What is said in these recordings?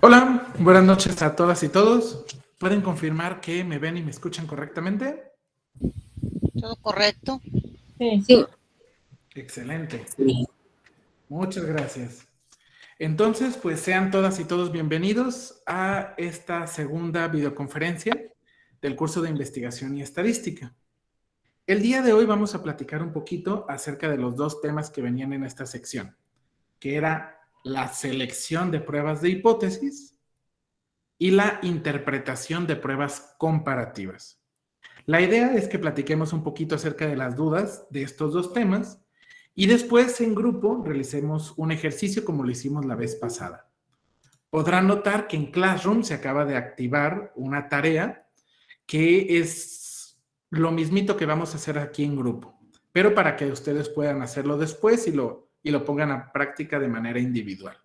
Hola, buenas noches a todas y todos. ¿Pueden confirmar que me ven y me escuchan correctamente? ¿Todo correcto? Sí. Excelente. Muchas gracias. Entonces, pues sean todas y todos bienvenidos a esta segunda videoconferencia del curso de Investigación y Estadística. El día de hoy vamos a platicar un poquito acerca de los dos temas que venían en esta sección, que era la selección de pruebas de hipótesis y la interpretación de pruebas comparativas. La idea es que platiquemos un poquito acerca de las dudas de estos dos temas y después en grupo realicemos un ejercicio como lo hicimos la vez pasada. Podrán notar que en Classroom se acaba de activar una tarea que es lo mismito que vamos a hacer aquí en grupo, pero para que ustedes puedan hacerlo después y lo pongan a práctica de manera individual.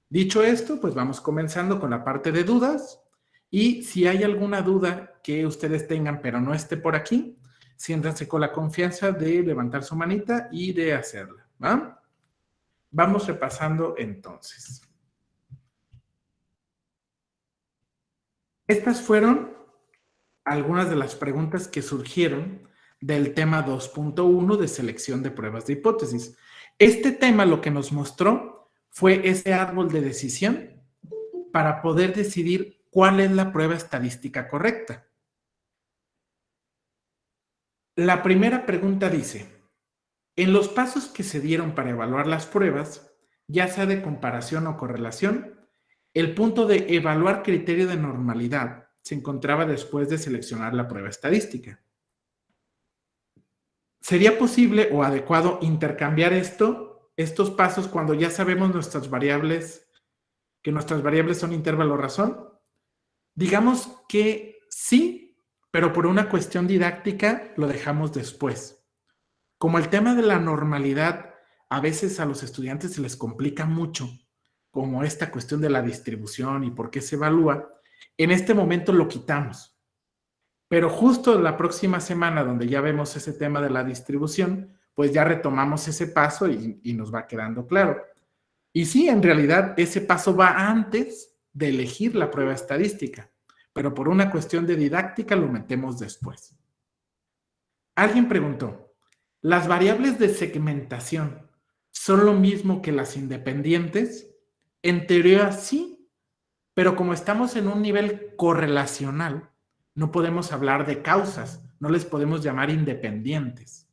Dicho esto, pues vamos comenzando con la parte de dudas. Y si hay alguna duda que ustedes tengan, pero no esté por aquí, siéntanse con la confianza de levantar su manita y de hacerla, ¿va? Vamos repasando entonces. Estas fueron algunas de las preguntas que surgieron del tema 2.1 de selección de pruebas de hipótesis. Este tema lo que nos mostró fue ese árbol de decisión para poder decidir cuál es la prueba estadística correcta. La primera pregunta dice, en los pasos que se dieron para evaluar las pruebas, ya sea de comparación o correlación, el punto de evaluar criterio de normalidad se encontraba después de seleccionar la prueba estadística. ¿Sería posible o adecuado intercambiar estos pasos cuando ya sabemos que nuestras variables son intervalo razón? Digamos que sí, pero por una cuestión didáctica lo dejamos después. Como el tema de la normalidad a veces a los estudiantes se les complica mucho, como esta cuestión de la distribución y por qué se evalúa, en este momento lo quitamos. Pero justo la próxima semana, donde ya vemos ese tema de la distribución, pues ya retomamos ese paso y nos va quedando claro. Y sí, en realidad ese paso va antes de elegir la prueba estadística, pero por una cuestión de didáctica lo metemos después. Alguien preguntó, ¿las variables de segmentación son lo mismo que las independientes? En teoría sí, pero como estamos en un nivel correlacional, no podemos hablar de causas, no les podemos llamar independientes,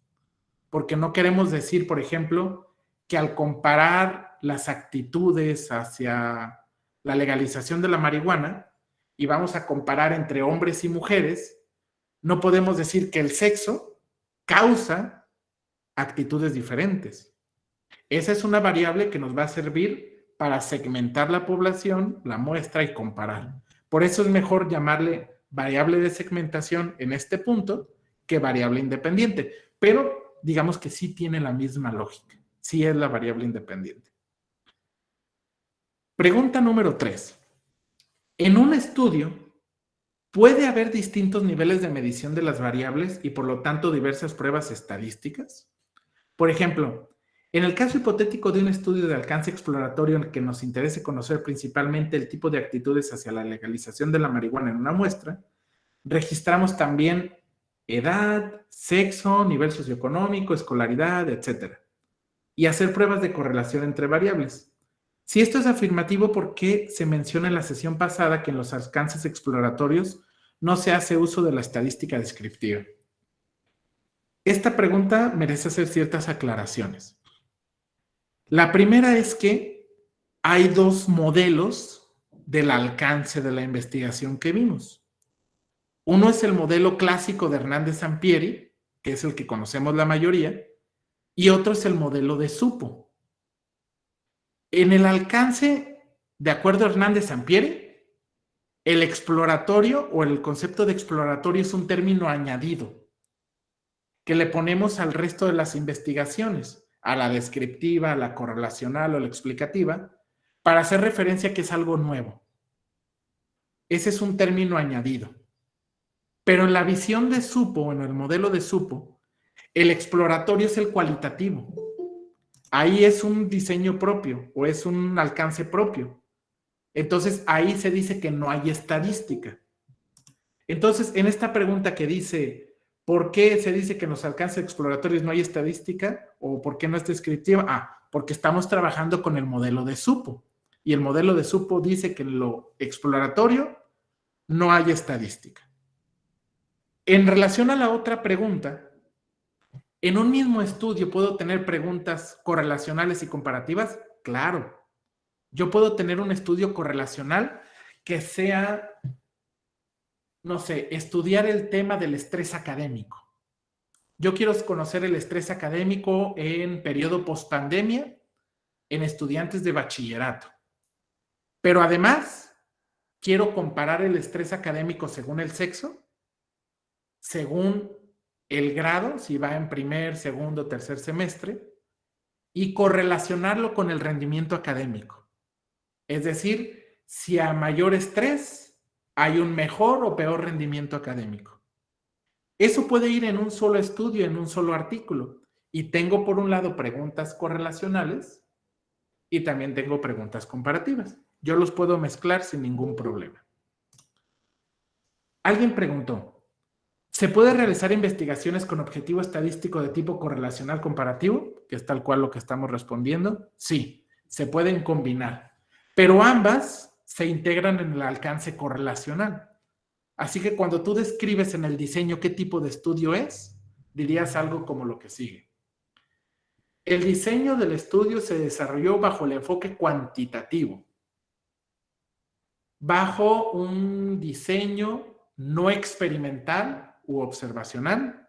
porque no queremos decir, por ejemplo, que al comparar las actitudes hacia la legalización de la marihuana y vamos a comparar entre hombres y mujeres, no podemos decir que el sexo causa actitudes diferentes. Esa es una variable que nos va a servir para segmentar la población, la muestra y comparar. Por eso es mejor llamarle variable de segmentación en este punto que variable independiente, pero digamos que sí tiene la misma lógica, sí es la variable independiente. Pregunta número 3. En un estudio, ¿puede haber distintos niveles de medición de las variables y por lo tanto diversas pruebas estadísticas? Por ejemplo, en el caso hipotético de un estudio de alcance exploratorio en el que nos interese conocer principalmente el tipo de actitudes hacia la legalización de la marihuana en una muestra, registramos también edad, sexo, nivel socioeconómico, escolaridad, etc. Y hacer pruebas de correlación entre variables. Si esto es afirmativo, ¿por qué se menciona en la sesión pasada que en los alcances exploratorios no se hace uso de la estadística descriptiva? Esta pregunta merece hacer ciertas aclaraciones. La primera es que hay dos modelos del alcance de la investigación que vimos. Uno es el modelo clásico de Hernández Sampieri, que es el que conocemos la mayoría, y otro es el modelo de Supo. En el alcance, de acuerdo a Hernández Sampieri, el exploratorio o el concepto de exploratorio es un término añadido que le ponemos al resto de las investigaciones, a la descriptiva, a la correlacional o la explicativa, para hacer referencia a que es algo nuevo. Ese es un término añadido. Pero en la visión de Supo, en el modelo de Supo, el exploratorio es el cualitativo. Ahí es un diseño propio o es un alcance propio. Entonces, ahí se dice que no hay estadística. Entonces, en esta pregunta que dice, ¿por qué se dice que en los alcances exploratorios no hay estadística? ¿O por qué no es descriptiva? Porque estamos trabajando con el modelo de Supo. Y el modelo de Supo dice que en lo exploratorio no hay estadística. En relación a la otra pregunta, ¿en un mismo estudio puedo tener preguntas correlacionales y comparativas? Claro. Yo puedo tener un estudio correlacional que sea, no sé, estudiar el tema del estrés académico. Yo quiero conocer el estrés académico en periodo postpandemia en estudiantes de bachillerato. Pero además, quiero comparar el estrés académico según el sexo, según el grado, si va en primer, segundo, tercer semestre, y correlacionarlo con el rendimiento académico. Es decir, si a mayor estrés hay un mejor o peor rendimiento académico. Eso puede ir en un solo estudio, en un solo artículo. Y tengo por un lado preguntas correlacionales y también tengo preguntas comparativas. Yo los puedo mezclar sin ningún problema. Alguien preguntó, ¿se puede realizar investigaciones con objetivo estadístico de tipo correlacional comparativo? Que es tal cual lo que estamos respondiendo. Sí, se pueden combinar, pero ambas se integran en el alcance correlacional. Así que cuando tú describes en el diseño qué tipo de estudio es, dirías algo como lo que sigue. El diseño del estudio se desarrolló bajo el enfoque cuantitativo, bajo un diseño no experimental u observacional,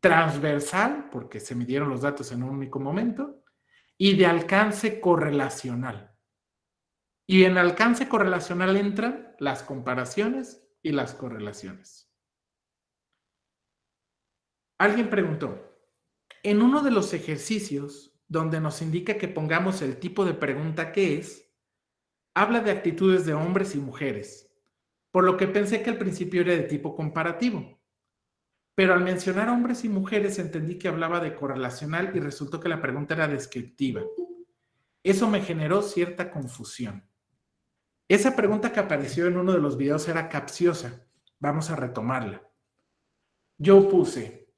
transversal, porque se midieron los datos en un único momento, y de alcance correlacional. Y en alcance correlacional entran las comparaciones y las correlaciones. Alguien preguntó, en uno de los ejercicios donde nos indica que pongamos el tipo de pregunta que es, habla de actitudes de hombres y mujeres, por lo que pensé que al principio era de tipo comparativo. Pero al mencionar hombres y mujeres entendí que hablaba de correlacional y resultó que la pregunta era descriptiva. Eso me generó cierta confusión. Esa pregunta que apareció en uno de los videos era capciosa. Vamos a retomarla. Yo puse,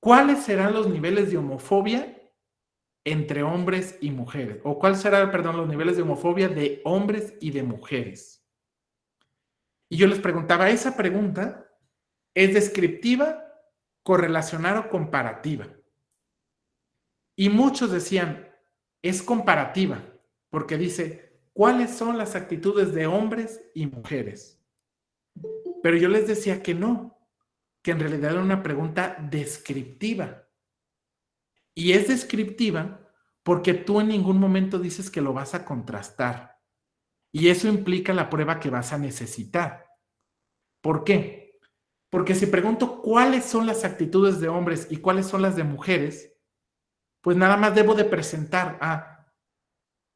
¿cuáles serán los niveles de homofobia entre hombres y mujeres? O ¿cuáles serán, los niveles de homofobia de hombres y de mujeres? Y yo les preguntaba, ¿esa pregunta es descriptiva, correlacional o comparativa? Y muchos decían, es comparativa, porque dice, ¿cuáles son las actitudes de hombres y mujeres? Pero yo les decía que no, que en realidad era una pregunta descriptiva. Y es descriptiva porque tú en ningún momento dices que lo vas a contrastar. Y eso implica la prueba que vas a necesitar. ¿Por qué? Porque si pregunto cuáles son las actitudes de hombres y cuáles son las de mujeres, pues nada más debo de presentar,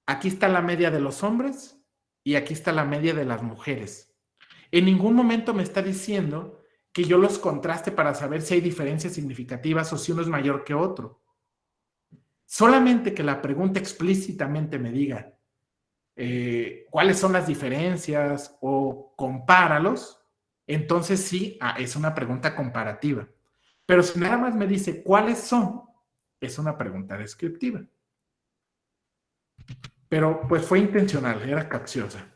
aquí está la media de los hombres y aquí está la media de las mujeres. En ningún momento me está diciendo que yo los contraste para saber si hay diferencias significativas o si uno es mayor que otro. Solamente que la pregunta explícitamente me diga cuáles son las diferencias o compáralos, entonces sí, es una pregunta comparativa. Pero si nada más me dice cuáles son, es una pregunta descriptiva. Pero pues fue intencional, era capciosa.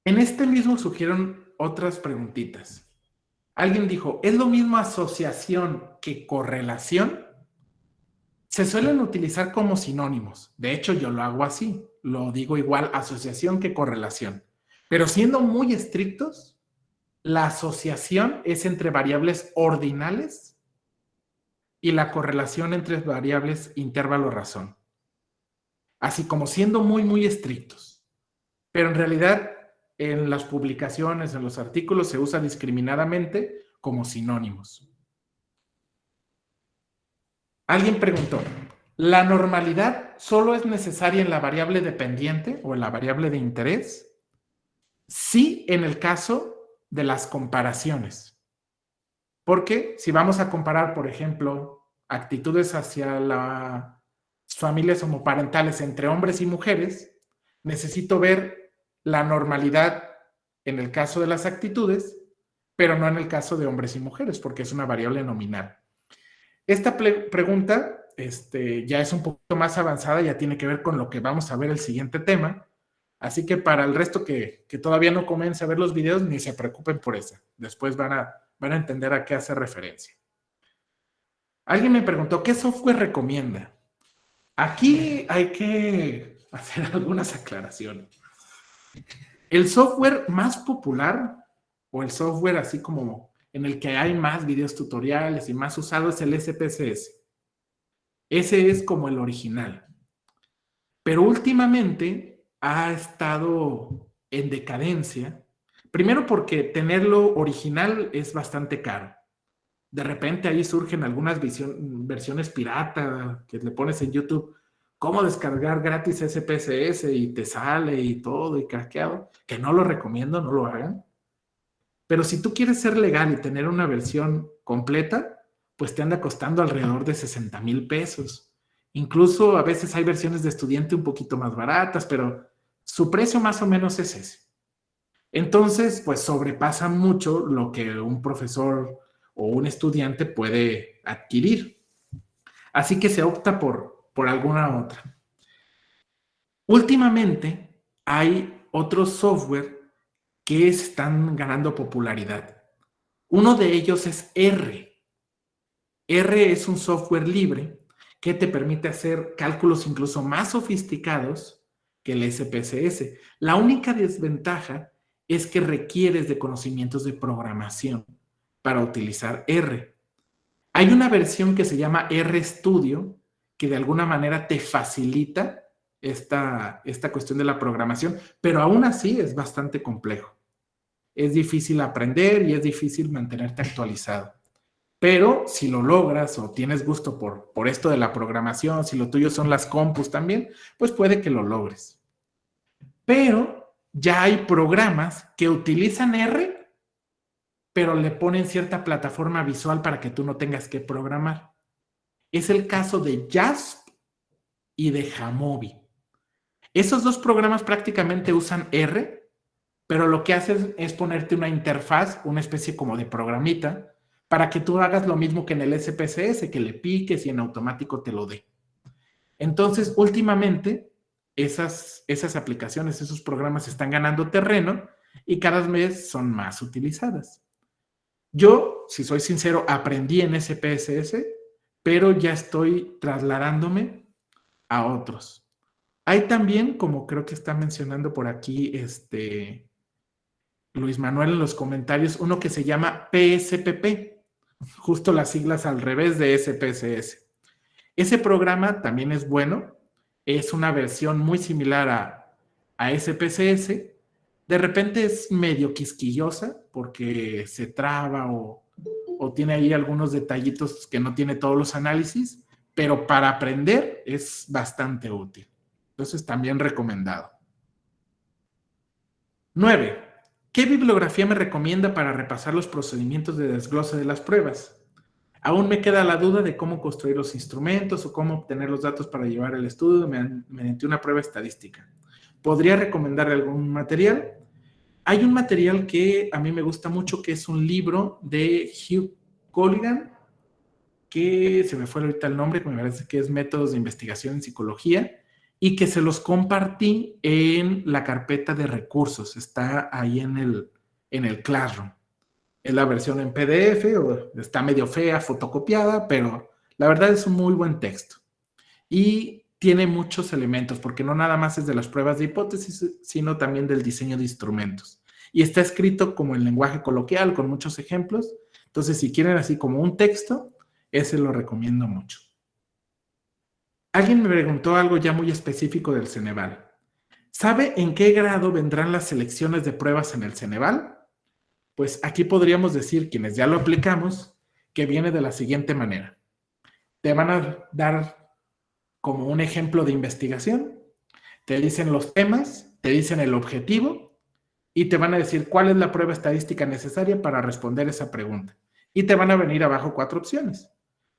En este mismo surgieron otras preguntitas. Alguien dijo, ¿es lo mismo asociación que correlación? Se suelen utilizar como sinónimos. De hecho, yo lo hago así. Lo digo igual asociación que correlación. Pero siendo muy estrictos, la asociación es entre variables ordinales y la correlación entre variables intervalo razón. Así como siendo muy, muy estrictos. Pero en realidad, en las publicaciones, en los artículos, se usa discriminadamente como sinónimos. Alguien preguntó, ¿la normalidad solo es necesaria en la variable dependiente o en la variable de interés? Sí, en el caso de las comparaciones. Porque si vamos a comparar, por ejemplo, actitudes hacia las familias homoparentales entre hombres y mujeres, necesito ver la normalidad en el caso de las actitudes, pero no en el caso de hombres y mujeres, porque es una variable nominal. Esta pregunta ya es un poquito más avanzada, ya tiene que ver con lo que vamos a ver el siguiente tema. Así que para el resto que todavía no comience a ver los videos, ni se preocupen por esa. Después van a entender a qué hace referencia. Alguien me preguntó, ¿qué software recomienda? Aquí hay que hacer algunas aclaraciones. El software más popular, o el software así como en el que hay más videos tutoriales y más usado, es el SPSS. Ese es como el original. Pero últimamente ha estado en decadencia. Primero porque tenerlo original es bastante caro. De repente ahí surgen algunas versiones pirata que le pones en YouTube, cómo descargar gratis SPSS y te sale y todo y craqueado, que no lo recomiendo, no lo hagan. Pero si tú quieres ser legal y tener una versión completa, pues te anda costando alrededor de 60,000 pesos. Incluso a veces hay versiones de estudiante un poquito más baratas, pero su precio más o menos es ese. Entonces, pues sobrepasa mucho lo que un profesor o un estudiante puede adquirir. Así que se opta por alguna otra. Últimamente hay otros software que están ganando popularidad. Uno de ellos es R. R es un software libre que te permite hacer cálculos incluso más sofisticados que el SPSS. La única desventaja es que requieres de conocimientos de programación para utilizar R. Hay una versión que se llama RStudio que de alguna manera te facilita esta cuestión de la programación, pero aún así es bastante complejo. Es difícil aprender y es difícil mantenerte actualizado. Pero si lo logras o tienes gusto por esto de la programación, si lo tuyo son las compus también, pues puede que lo logres. Pero ya hay programas que utilizan R, pero le ponen cierta plataforma visual para que tú no tengas que programar. Es el caso de JASP y de Jamovi. Esos dos programas prácticamente usan R, pero lo que hacen es ponerte una interfaz, una especie como de programita, para que tú hagas lo mismo que en el SPSS, que le piques y en automático te lo dé. Entonces, últimamente, esas aplicaciones, esos programas están ganando terreno y cada vez son más utilizadas. Yo, si soy sincero, aprendí en SPSS, pero ya estoy trasladándome a otros. Hay también, como creo que está mencionando por aquí Luis Manuel en los comentarios, uno que se llama PSPP, justo las siglas al revés de SPSS. Ese programa también es bueno, es una versión muy similar a SPSS. De repente es medio quisquillosa porque se traba o tiene ahí algunos detallitos que no tiene todos los análisis, pero para aprender es bastante útil. Entonces también recomendado. 9. ¿Qué bibliografía me recomienda para repasar los procedimientos de desglose de las pruebas? Aún me queda la duda de cómo construir los instrumentos o cómo obtener los datos para llevar el estudio mediante una prueba estadística. ¿Podría recomendarle algún material? Hay un material que a mí me gusta mucho, que es un libro de Hugh Colligan, que se me fue ahorita el nombre, que me parece que es Métodos de Investigación en Psicología, y que se los compartí en la carpeta de recursos. Está ahí en el Classroom. Es la versión en PDF, o está medio fea, fotocopiada, pero la verdad es un muy buen texto. Y tiene muchos elementos, porque no nada más es de las pruebas de hipótesis, sino también del diseño de instrumentos. Y está escrito como en lenguaje coloquial, con muchos ejemplos. Entonces, si quieren así como un texto, ese lo recomiendo mucho. Alguien me preguntó algo ya muy específico del Ceneval. ¿Sabe en qué grado vendrán las selecciones de pruebas en el Ceneval? Pues aquí podríamos decir, quienes ya lo aplicamos, que viene de la siguiente manera. Te van a dar como un ejemplo de investigación, te dicen los temas, te dicen el objetivo y te van a decir cuál es la prueba estadística necesaria para responder esa pregunta. Y te van a venir abajo 4 opciones.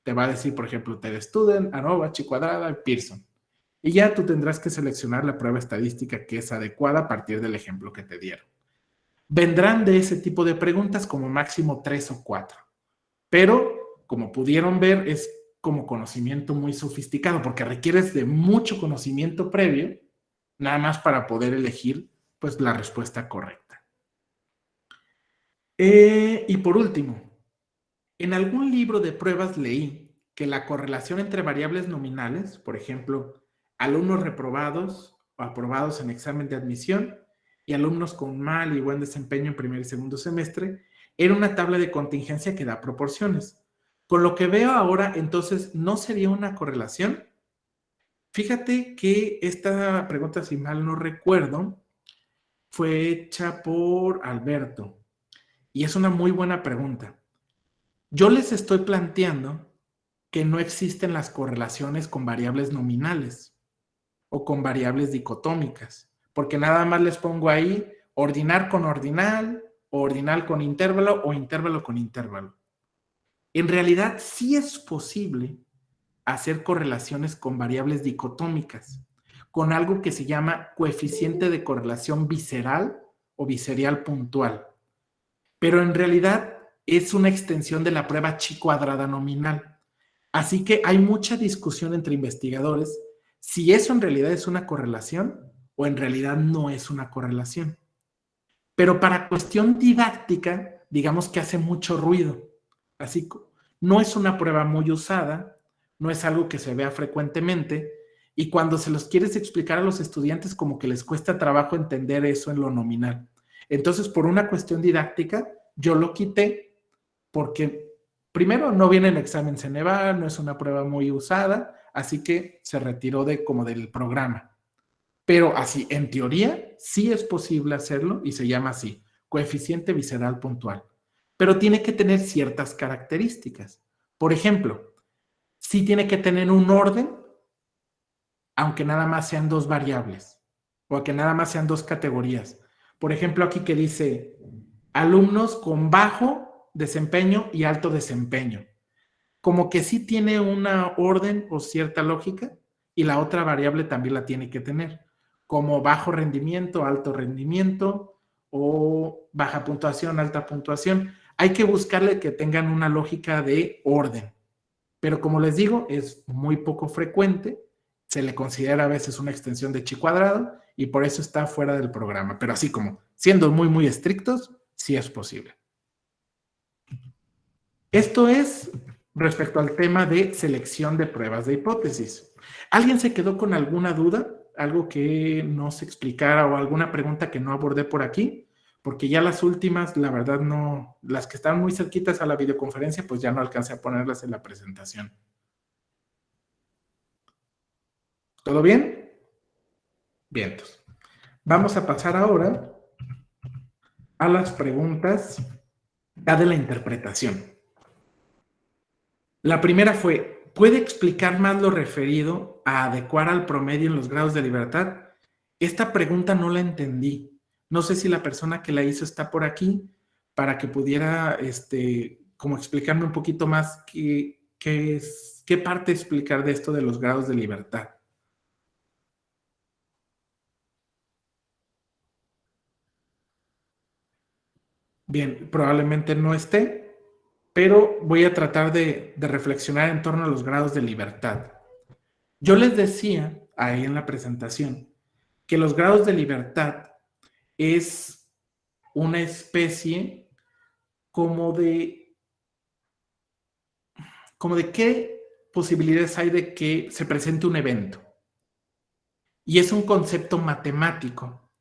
Te va a decir, por ejemplo, TED Student, ANOVA, Chi Cuadrada y Pearson. Y ya tú tendrás que seleccionar la prueba estadística que es adecuada a partir del ejemplo que te dieron. Vendrán de ese tipo de preguntas como máximo 3 o 4. Pero, como pudieron ver, es como conocimiento muy sofisticado porque requieres de mucho conocimiento previo nada más para poder elegir pues la respuesta correcta. Y por último, en algún libro de pruebas leí que la correlación entre variables nominales, por ejemplo, alumnos reprobados o aprobados en examen de admisión y alumnos con mal y buen desempeño en primer y segundo semestre, era una tabla de contingencia que da proporciones. Con lo que veo ahora, entonces, ¿no sería una correlación? Fíjate que esta pregunta, si mal no recuerdo, fue hecha por Alberto y es una muy buena pregunta. Yo les estoy planteando que no existen las correlaciones con variables nominales o con variables dicotómicas, porque nada más les pongo ahí ordinar con ordinal, o ordinal con intervalo o intervalo con intervalo. En realidad sí es posible hacer correlaciones con variables dicotómicas, con algo que se llama coeficiente de correlación visceral o viserial puntual. Pero en realidad es una extensión de la prueba chi cuadrada nominal. Así que hay mucha discusión entre investigadores si eso en realidad es una correlación o en realidad no es una correlación. Pero para cuestión didáctica, digamos que hace mucho ruido. Así que no es una prueba muy usada, no es algo que se vea frecuentemente, y cuando se los quieres explicar a los estudiantes como que les cuesta trabajo entender eso en lo nominal. Entonces, por una cuestión didáctica, yo lo quité porque primero no viene en examen Ceneval, no es una prueba muy usada, así que se retiró como del programa. Pero así, en teoría, sí es posible hacerlo y se llama así, coeficiente visceral puntual. Pero tiene que tener ciertas características. Por ejemplo, sí tiene que tener un orden, aunque nada más sean dos variables, o que nada más sean dos categorías. Por ejemplo, aquí que dice alumnos con bajo desempeño y alto desempeño. Como que sí tiene una orden o cierta lógica, y la otra variable también la tiene que tener, como bajo rendimiento, alto rendimiento, o baja puntuación, alta puntuación. Hay que buscarle que tengan una lógica de orden. Pero como les digo, es muy poco frecuente, se le considera a veces una extensión de chi cuadrado y por eso está fuera del programa. Pero así como siendo muy, muy estrictos, sí es posible. Esto es respecto al tema de selección de pruebas de hipótesis. ¿Alguien se quedó con alguna duda? ¿Algo que no se explicara o alguna pregunta que no abordé por aquí? Porque ya las últimas, la verdad no, las que están muy cerquitas a la videoconferencia, pues ya no alcancé a ponerlas en la presentación. ¿Todo bien? Bien, entonces. Vamos a pasar ahora a las preguntas ya de la interpretación. La primera fue, ¿puede explicar más lo referido a adecuar al promedio en los grados de libertad? Esta pregunta no la entendí. No sé si la persona que la hizo está por aquí para que pudiera como explicarme un poquito más qué parte explicar de esto de los grados de libertad. Bien, probablemente no esté, pero voy a tratar de reflexionar en torno a los grados de libertad. Yo les decía ahí en la presentación que los grados de libertad es una especie como de qué posibilidades hay de que se presente un evento. Y es un concepto matemático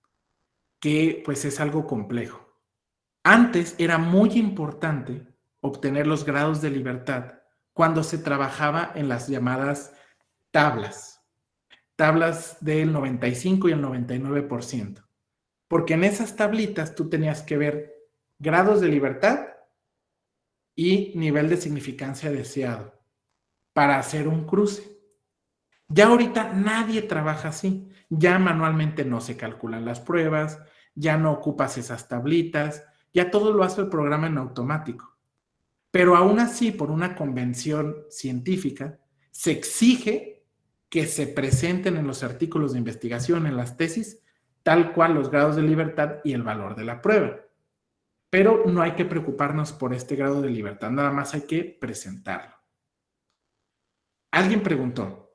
que pues es algo complejo. Antes era muy importante obtener los grados de libertad cuando se trabajaba en las llamadas tablas del 95 y el 99%. Porque en esas tablitas tú tenías que ver grados de libertad y nivel de significancia deseado para hacer un cruce. Ya ahorita nadie trabaja así. Ya manualmente no se calculan las pruebas, ya no ocupas esas tablitas, ya todo lo hace el programa en automático. Pero aún así, por una convención científica, se exige que se presenten en los artículos de investigación, en las tesis, tal cual los grados de libertad y el valor de la prueba. Pero no hay que preocuparnos por este grado de libertad, nada más hay que presentarlo. Alguien preguntó,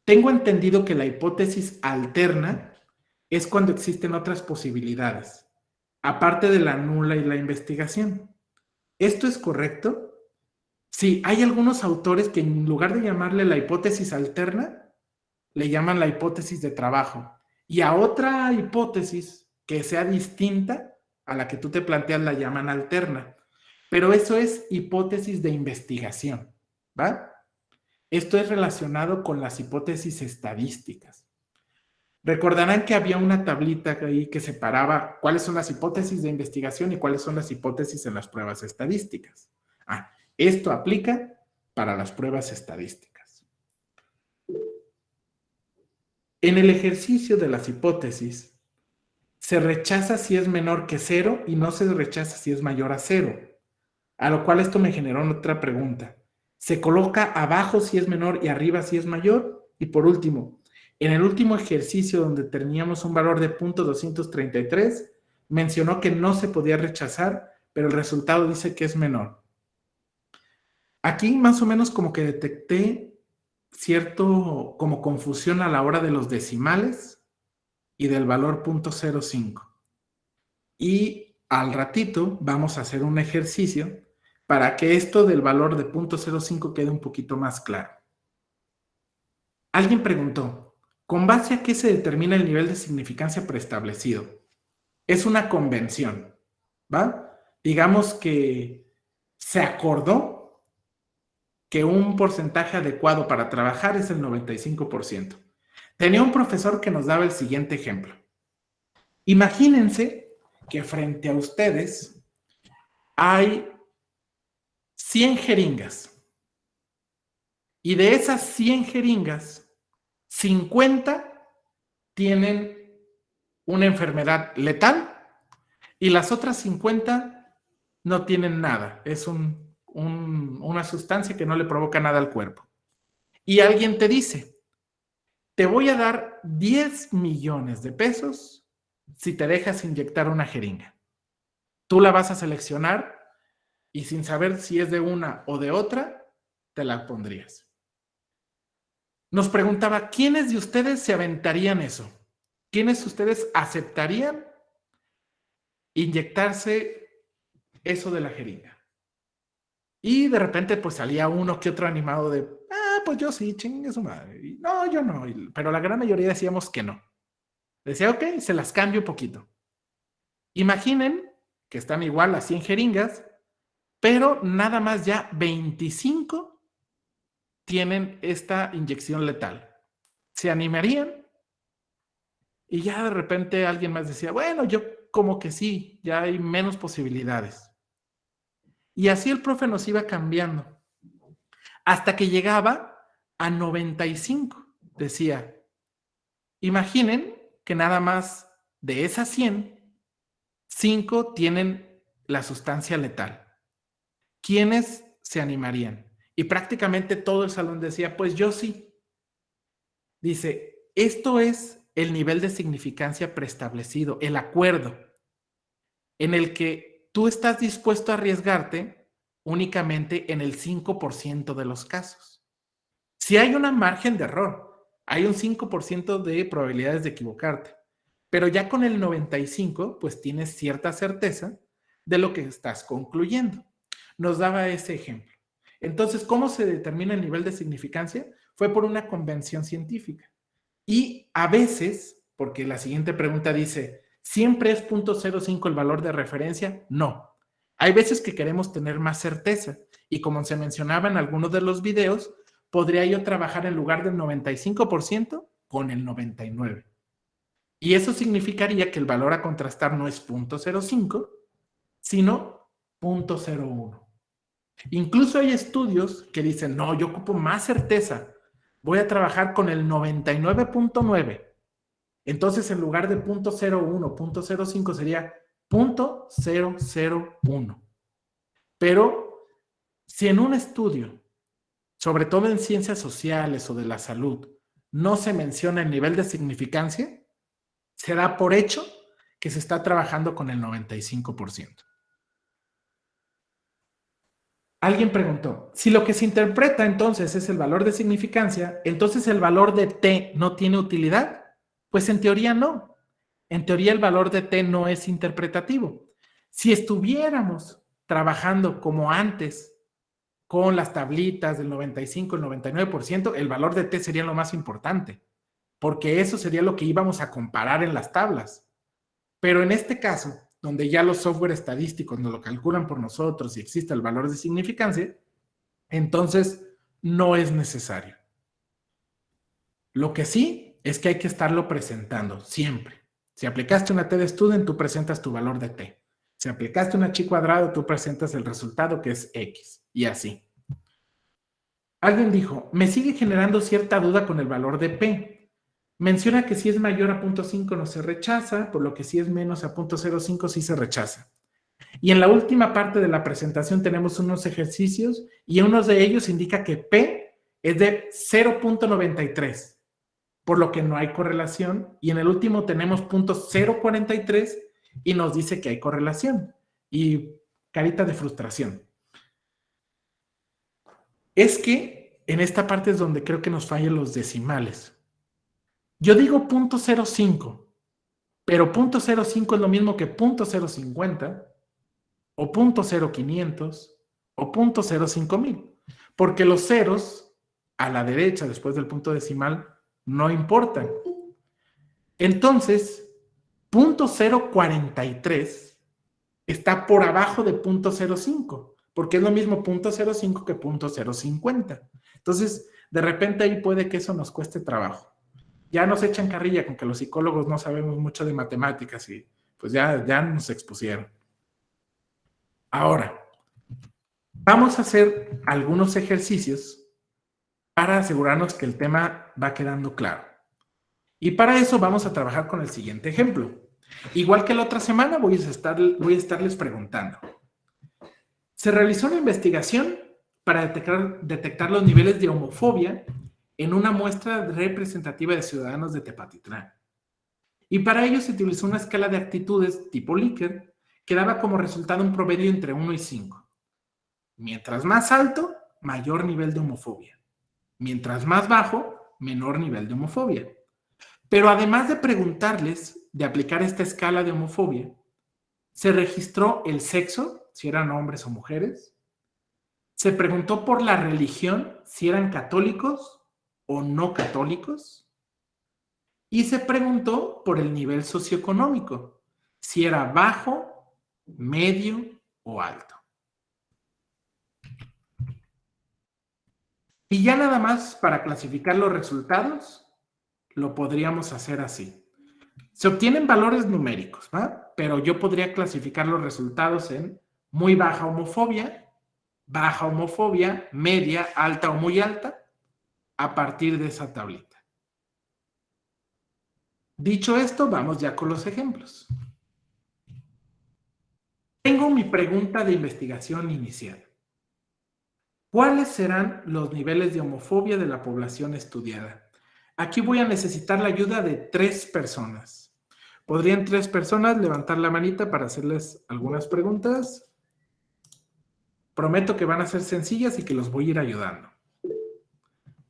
tengo entendido que la hipótesis alterna es cuando existen otras posibilidades, aparte de la nula y la investigación. ¿Esto es correcto? Sí, hay algunos autores que en lugar de llamarle la hipótesis alterna, le llaman la hipótesis de trabajo. Y a otra hipótesis que sea distinta a la que tú te planteas la llaman alterna. Pero eso es hipótesis de investigación, ¿va? Esto es relacionado con las hipótesis estadísticas. Recordarán que había una tablita ahí que separaba cuáles son las hipótesis de investigación y cuáles son las hipótesis en las pruebas estadísticas. Esto aplica para las pruebas estadísticas. En el ejercicio de las hipótesis, se rechaza si es menor que 0 y no se rechaza si es mayor a 0. A lo cual esto me generó otra pregunta. ¿Se coloca abajo si es menor y arriba si es mayor? Y por último, en el último ejercicio donde teníamos un valor de 0.233, mencionó que no se podía rechazar, pero el resultado dice que es menor. Aquí más o menos como que detecté cierto como confusión a la hora de los decimales y del valor 0.05. Y al ratito vamos a hacer un ejercicio para que esto del valor de 0.05 quede un poquito más claro. Alguien preguntó, ¿con base a qué se determina el nivel de significancia preestablecido? Es una convención, ¿va? Digamos que se acordó que un porcentaje adecuado para trabajar es el 95%. Tenía un profesor que nos daba el siguiente ejemplo. Imagínense que frente a ustedes hay 100 jeringas. Y de esas 100 jeringas, 50 tienen una enfermedad letal y las otras 50 no tienen nada. Es una sustancia que no le provoca nada al cuerpo. Y alguien te dice, te voy a dar 10 millones de pesos si te dejas inyectar una jeringa. Tú la vas a seleccionar y sin saber si es de una o de otra, te la pondrías. Nos preguntaba, ¿quiénes de ustedes se aventarían eso? ¿Quiénes de ustedes aceptarían inyectarse eso de la jeringa? Y de repente pues salía uno que otro animado de, pues yo sí, chingue su madre. Y, no, yo no. Pero la gran mayoría decíamos que no. Decía, ok, se las cambio un poquito. Imaginen que están igual a 100 jeringas, pero nada más ya 25 tienen esta inyección letal. ¿Se animarían? Y ya de repente alguien más decía, bueno, yo como que sí, ya hay menos posibilidades. Y así el profe nos iba cambiando. Hasta que llegaba a 95. Decía, imaginen que nada más de esas 100, 5 tienen la sustancia letal. ¿Quiénes se animarían? Y prácticamente todo el salón decía, pues yo sí. Dice, esto es el nivel de significancia preestablecido, el acuerdo, en el que tú estás dispuesto a arriesgarte únicamente en el 5% de los casos. Si hay un margen de error, hay un 5% de probabilidades de equivocarte, pero ya con el 95%, pues tienes cierta certeza de lo que estás concluyendo. Nos daba ese ejemplo. Entonces, ¿cómo se determina el nivel de significancia? Fue por una convención científica. Y a veces, porque la siguiente pregunta dice, ¿siempre es 0.05 el valor de referencia? No. Hay veces que queremos tener más certeza y como se mencionaba en algunos de los videos, podría yo trabajar en lugar del 95% con el 99%. Y eso significaría que el valor a contrastar no es 0.05, sino 0.01. Incluso hay estudios que dicen, no, yo ocupo más certeza, voy a trabajar con el 99.9. Entonces, en lugar de 0.01, 0.05 sería 0.001. Pero si en un estudio, sobre todo en ciencias sociales o de la salud, no se menciona el nivel de significancia, se da por hecho que se está trabajando con el 95%. Alguien preguntó, si lo que se interpreta entonces es el valor de significancia, entonces el valor de T no tiene utilidad. Pues en teoría no. En teoría el valor de T no es interpretativo. Si estuviéramos trabajando como antes con las tablitas del 95, el 99%, el valor de T sería lo más importante, porque eso sería lo que íbamos a comparar en las tablas. Pero en este caso, donde ya los software estadísticos nos lo calculan por nosotros y existe el valor de significancia, entonces no es necesario. Lo que sí es que hay que estarlo presentando siempre. Si aplicaste una T de Student, tú presentas tu valor de T. Si aplicaste una chi cuadrado, tú presentas el resultado que es X. Y así. Alguien dijo, me sigue generando cierta duda con el valor de P. Menciona que si es mayor a 0.5 no se rechaza, por lo que si es menos a 0.05 sí se rechaza. Y en la última parte de la presentación tenemos unos ejercicios y uno de ellos indica que P es de 0.93, por lo que no hay correlación. Y en el último tenemos 0.043 y nos dice que hay correlación. Y carita de frustración. Es que en esta parte es donde creo que nos fallan los decimales. Yo digo 0.05, pero 0.05 es lo mismo que 0.050 o 0.0500 o 0.05000, porque los ceros a la derecha después del punto decimal no importan. Entonces, 0.043 está por abajo de 0.05, porque es lo mismo 0.05 que 0.050. Entonces, de repente ahí puede que eso nos cueste trabajo. Ya nos echan carrilla con que los psicólogos no sabemos mucho de matemáticas y pues ya nos expusieron. Ahora, vamos a hacer algunos ejercicios para asegurarnos que el tema va quedando claro. Y para eso vamos a trabajar con el siguiente ejemplo. Igual que la otra semana voy a estarles preguntando. Se realizó una investigación para detectar los niveles de homofobia en una muestra representativa de ciudadanos de Tepatitlán. Y para ello se utilizó una escala de actitudes tipo Likert que daba como resultado un promedio entre 1 y 5. Mientras más alto, mayor nivel de homofobia. Mientras más bajo, menor nivel de homofobia. Pero además de preguntarles de aplicar esta escala de homofobia, se registró el sexo, si eran hombres o mujeres. Se preguntó por la religión, si eran católicos o no católicos. Y se preguntó por el nivel socioeconómico, si era bajo, medio o alto. Y ya nada más para clasificar los resultados, lo podríamos hacer así. Se obtienen valores numéricos, ¿va? Pero yo podría clasificar los resultados en muy baja homofobia, media, alta o muy alta, a partir de esa tablita. Dicho esto, vamos ya con los ejemplos. Tengo mi pregunta de investigación inicial. ¿Cuáles serán los niveles de homofobia de la población estudiada? Aquí voy a necesitar la ayuda de 3 personas. ¿Podrían 3 personas levantar la manita para hacerles algunas preguntas? Prometo que van a ser sencillas y que los voy a ir ayudando.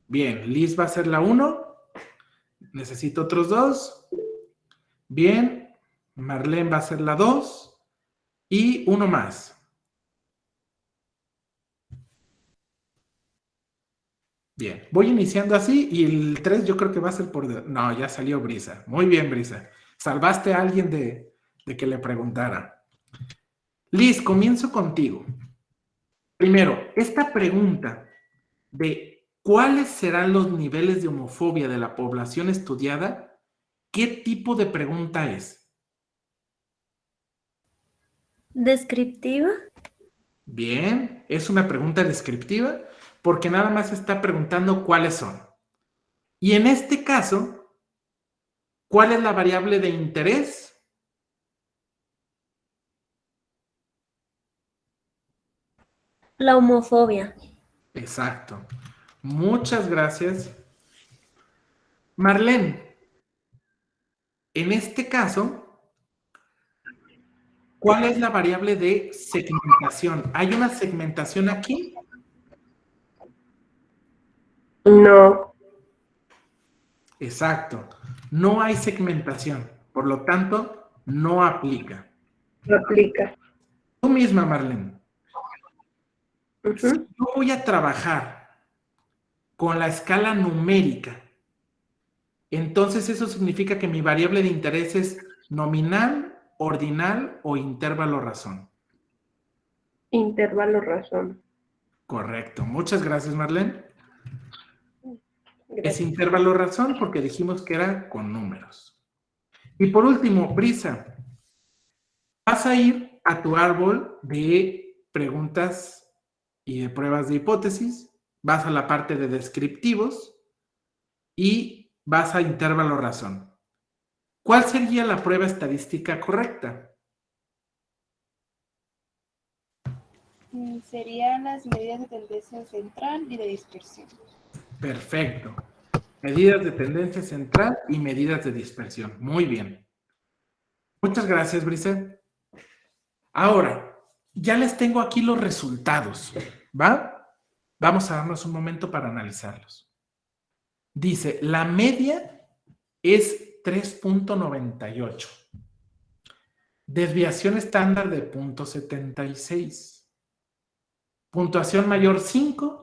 Bien, Liz va a ser la 1. Necesito otros 2. Bien, Marlene va a ser la 2. Y uno más. Bien, voy iniciando así y el 3 yo creo que va a ser por... No, ya salió Brisa. Muy bien, Brisa. Salvaste a alguien de que le preguntara. Liz, comienzo contigo. Primero, esta pregunta de cuáles serán los niveles de homofobia de la población estudiada, ¿qué tipo de pregunta es? ¿Descriptiva? Bien, es una pregunta descriptiva porque nada más está preguntando cuáles son. Y en este caso, ¿cuál es la variable de interés? La homofobia. Exacto. Muchas gracias Marlene, en este caso, ¿cuál es la variable de segmentación? ¿Hay una segmentación aquí? No. Exacto. No hay segmentación. Por lo tanto, no aplica. No aplica. Tú misma, Marlene. Si Ujú. yo voy a trabajar con la escala numérica, entonces eso significa que mi variable de interés es nominal, ordinal o intervalo razón. Intervalo razón. Correcto. Muchas gracias, Marlene. Es Gracias. intervalo razón porque dijimos que era con números. Y por último, Brisa, vas a ir a tu árbol de preguntas y de pruebas de hipótesis, vas a la parte de descriptivos y vas a intervalo razón. ¿Cuál sería la prueba estadística correcta? Serían las medidas de tendencia central y de dispersión. Perfecto. Medidas de tendencia central y medidas de dispersión. Muy bien. Muchas gracias, Brisa. Ahora, ya les tengo aquí los resultados, ¿va? Vamos a darnos un momento para analizarlos. Dice, la media es 3.98. Desviación estándar de 0.76. Puntuación mayor 5,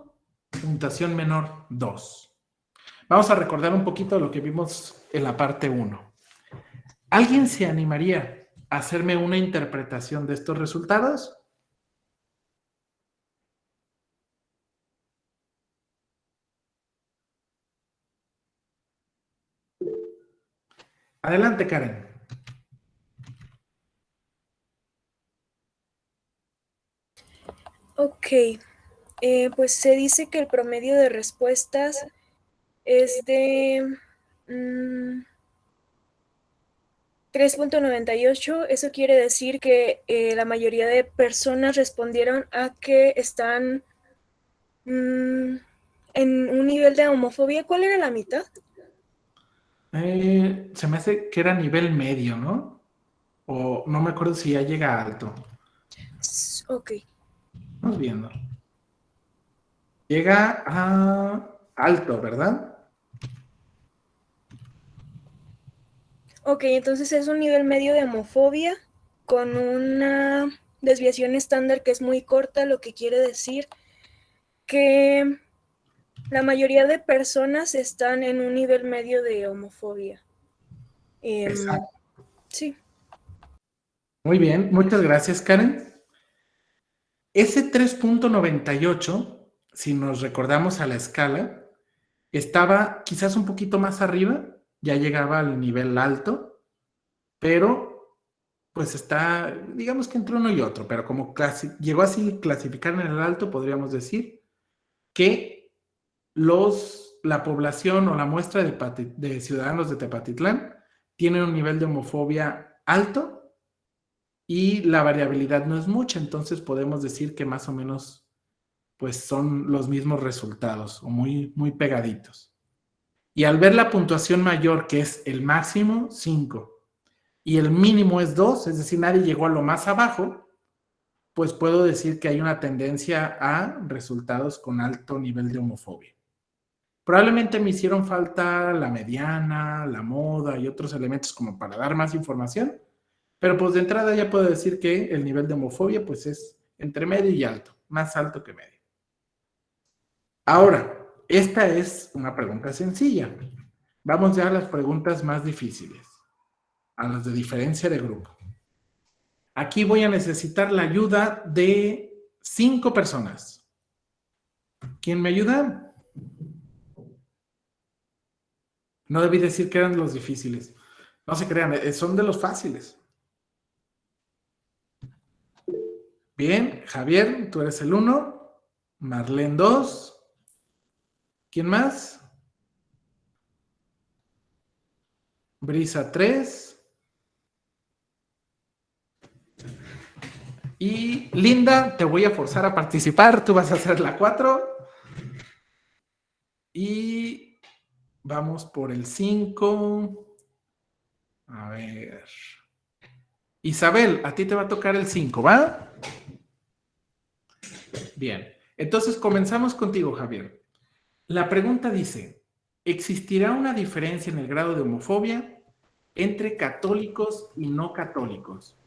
puntuación menor 2. Vamos a recordar un poquito lo que vimos en la parte 1. ¿Alguien se animaría a hacerme una interpretación de estos resultados? Adelante, Karen. Ok, pues se dice que el promedio de respuestas es de 3.98. Eso quiere decir que la mayoría de personas respondieron a que están en un nivel de homofobia. ¿Cuál era la mitad? Se me hace que era nivel medio, ¿no? O no me acuerdo si ya llega a alto. Ok. Vamos viendo. Llega a alto, ¿verdad? Ok, entonces es un nivel medio de homofobia con una desviación estándar que es muy corta, lo que quiere decir que la mayoría de personas están en un nivel medio de homofobia. Exacto. Sí. Muy bien, muchas gracias, Karen. Ese 3.98, si nos recordamos a la escala, estaba quizás un poquito más arriba, ya llegaba al nivel alto, pero pues está, digamos que entre uno y otro, pero como llegó así clasificar en el alto, podríamos decir que la población o la muestra de ciudadanos de Tepatitlán tienen un nivel de homofobia alto y la variabilidad no es mucha, entonces podemos decir que más o menos pues son los mismos resultados o muy, muy pegaditos. Y al ver la puntuación mayor, que es el máximo, 5, y el mínimo es 2, es decir, nadie llegó a lo más abajo, pues puedo decir que hay una tendencia a resultados con alto nivel de homofobia. Probablemente me hicieron falta la mediana, la moda y otros elementos como para dar más información, pero pues de entrada ya puedo decir que el nivel de homofobia pues es entre medio y alto, más alto que medio. Ahora, esta es una pregunta sencilla. Vamos ya a las preguntas más difíciles, a las de diferencia de grupo. Aquí voy a necesitar la ayuda de 5 personas. ¿Quién me ayuda? No debí decir que eran los difíciles. No se crean, son de los fáciles. Bien, Javier, tú eres el 1. Marlene 2. ¿Quién más? Brisa 3. Y Linda, te voy a forzar a participar. Tú vas a hacer la 4. Y Vamos por el 5. A ver. Isabel, a ti te va a tocar el 5, ¿va? Bien. Entonces comenzamos contigo, Javier. La pregunta dice, ¿existirá una diferencia en el grado de homofobia entre católicos y no católicos?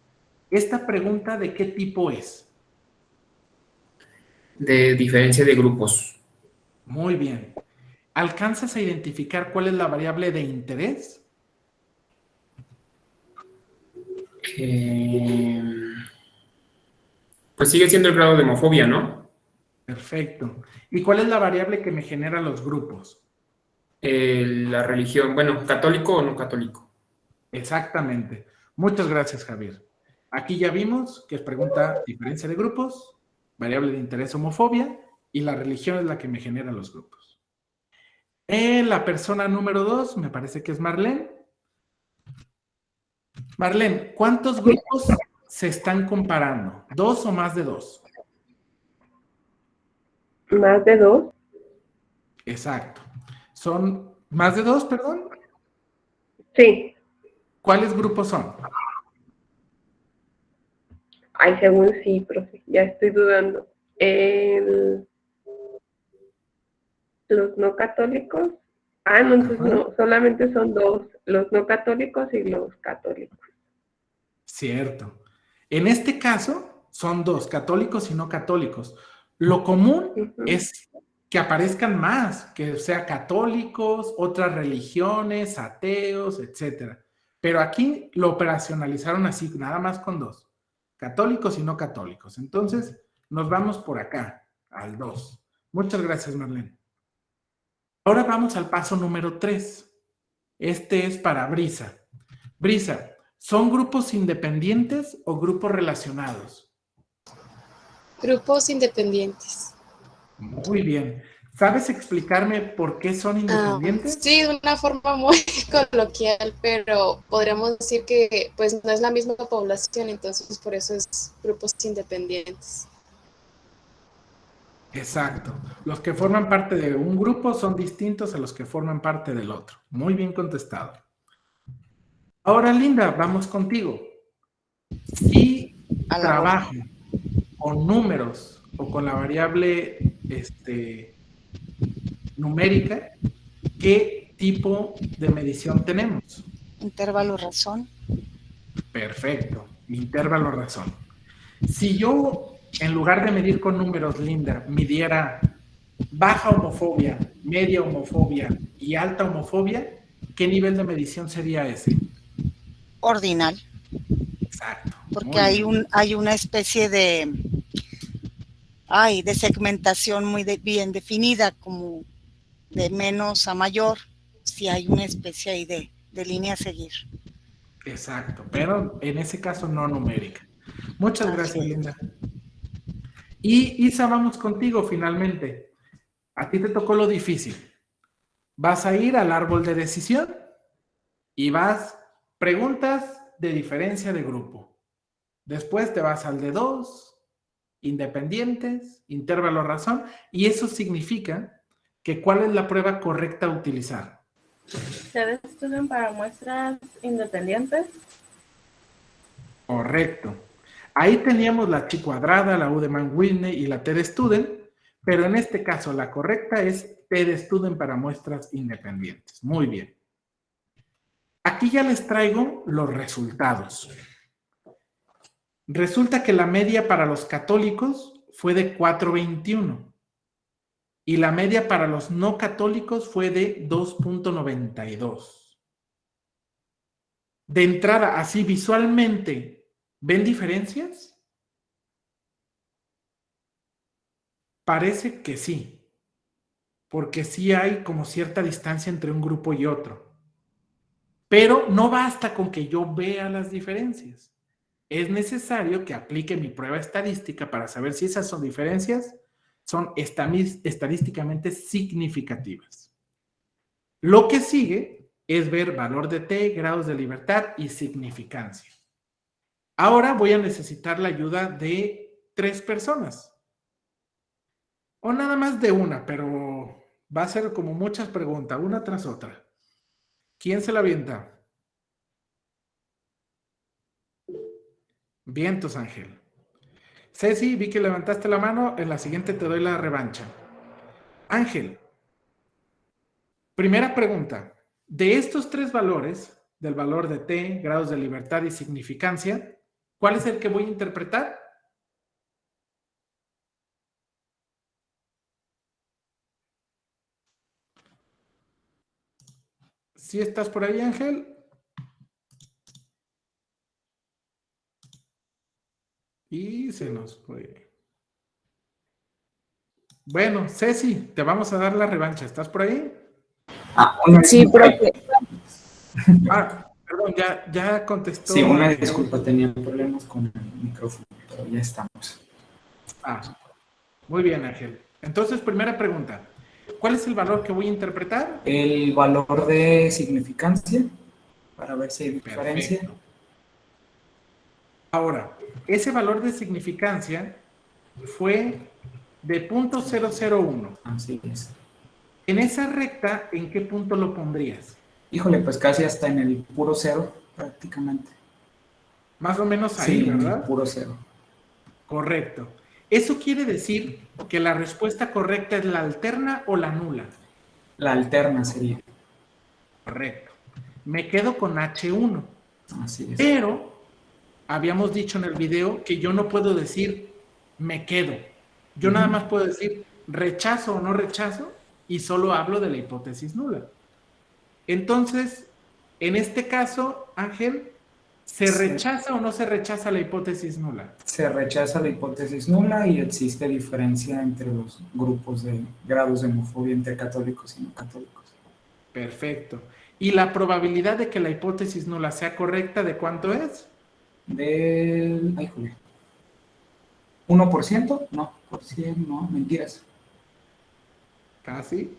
¿Esta pregunta de qué tipo es? De diferencia de grupos. Muy bien. ¿Alcanzas a identificar cuál es la variable de interés? Pues sigue siendo el grado de homofobia, ¿no? Perfecto. ¿Y cuál es la variable que me genera los grupos? La religión, bueno, católico o no católico. Exactamente. Muchas gracias, Javier. Aquí ya vimos que es pregunta diferencia de grupos, variable de interés homofobia, y la religión es la que me genera los grupos. La persona número 2, me parece que es Marlene. Marlene, ¿cuántos grupos se están comparando? ¿2 o más de 2? Más de 2. Exacto. ¿Son más de 2, perdón? Sí. ¿Cuáles grupos son? Ay, según sí, profe. Ya estoy dudando. Los no católicos. Ah, no, entonces no. Solamente son 2. Los no católicos y los católicos. Cierto. En este caso, son 2, católicos y no católicos. Lo común es que aparezcan más, que sea católicos, otras religiones, ateos, etc. Pero aquí lo operacionalizaron así, nada más con 2, católicos y no católicos. Entonces, nos vamos por acá, al 2. Muchas gracias, Marlene. Ahora vamos al paso número 3. Este es para Brisa. Brisa, ¿son grupos independientes o grupos relacionados? Grupos independientes. Muy bien. ¿Sabes explicarme por qué son independientes? Sí, de una forma muy coloquial, pero podríamos decir que pues no es la misma población, entonces por eso es grupos independientes. Exacto. Los que forman parte de un grupo son distintos a los que forman parte del otro. Muy bien contestado. Ahora, Linda, vamos contigo. Si trabajo con números o con la variable numérica, ¿qué tipo de medición tenemos? Intervalo razón. Perfecto, intervalo razón. Si yo, en lugar de medir con números, Linda, midiera baja homofobia, media homofobia y alta homofobia, ¿qué nivel de medición sería ese? Ordinal. Exacto. Porque hay una especie de segmentación muy bien definida, como de menos a mayor, si hay una especie ahí de línea a seguir. Exacto, pero en ese caso no numérica. Muchas gracias, Linda. Y Isa, vamos contigo finalmente. A ti te tocó lo difícil. Vas a ir al árbol de decisión y vas preguntas de diferencia de grupo. Después te vas al de 2, independientes, intervalo razón, y eso significa que ¿cuál es la prueba correcta a utilizar? ¿Se estudian para muestras independientes? Correcto. Ahí teníamos la chi cuadrada, la U de Mann-Whitney y la T de Student, pero en este caso la correcta es T de Student para muestras independientes. Muy bien. Aquí ya les traigo los resultados. Resulta que la media para los católicos fue de 4.21 y la media para los no católicos fue de 2.92. De entrada, así visualmente, ¿ven diferencias? Parece que sí, porque sí hay como cierta distancia entre un grupo y otro. Pero no basta con que yo vea las diferencias. Es necesario que aplique mi prueba estadística para saber si esas son diferencias, son estadísticamente significativas. Lo que sigue es ver valor de T, grados de libertad y significancia. Ahora voy a necesitar la ayuda de 3 personas. O nada más de una, pero Va a ser como muchas preguntas, una tras otra. ¿Quién se la avienta? Vientos, Ángel. Ceci, vi que levantaste la mano. En la siguiente te doy la revancha. Ángel, primera pregunta. De estos tres valores, del valor de T, grados de libertad y significancia, ¿cuál es el que voy a interpretar? ¿Sí estás por ahí, Ángel? Y se nos fue. Bueno, Ceci, te vamos a dar la revancha. ¿Estás por ahí? Sí, profe. Perdón, ya contestó. Sí, una disculpa, tenía problemas con el micrófono, pero ya estamos. Muy bien, Ángel. Entonces, primera pregunta. ¿Cuál es el valor que voy a interpretar? El valor de significancia, para ver si hay diferencia. Perfecto. Ahora, ese valor de significancia fue de 0.001. Así es. En esa recta, ¿en qué punto lo pondrías? Híjole, pues casi hasta en el puro cero, prácticamente. Más o menos ahí, sí, ¿verdad? En el puro cero. Correcto. Eso quiere decir que la respuesta correcta es la alterna o la nula. La alterna sería. Correcto. Me quedo con H1. Así es. Pero habíamos dicho en el video que yo no puedo decir me quedo. Yo nada más puedo decir rechazo o no rechazo y solo hablo de la hipótesis nula. Entonces, en este caso, Ángel, ¿se rechaza o no se rechaza la hipótesis nula? Se rechaza la hipótesis nula y existe diferencia entre los grupos de grados de homofobia entre católicos y no católicos. Perfecto. ¿Y la probabilidad de que la hipótesis nula sea correcta de cuánto es? Del... Ay, joder. ¿1%? No, por 100, no, mentiras. Casi.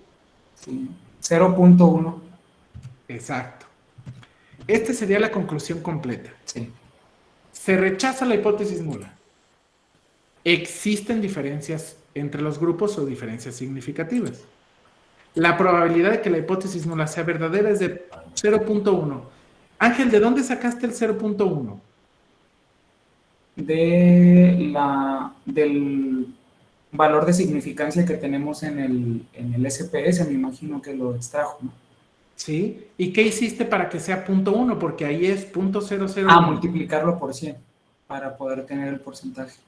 Sí, 0.1. Exacto. Esta sería la conclusión completa. Sí. Se rechaza la hipótesis nula. Existen diferencias entre los grupos o diferencias significativas. La probabilidad de que la hipótesis nula sea verdadera es de 0.1. Ángel, ¿de dónde sacaste el 0.1? Del valor de significancia que tenemos en el SPS, me imagino que lo extrajo, ¿no? Sí. ¿Y qué hiciste para que sea 0.1? Porque ahí es 0.001. Multiplicarlo por 100 para poder tener el porcentaje.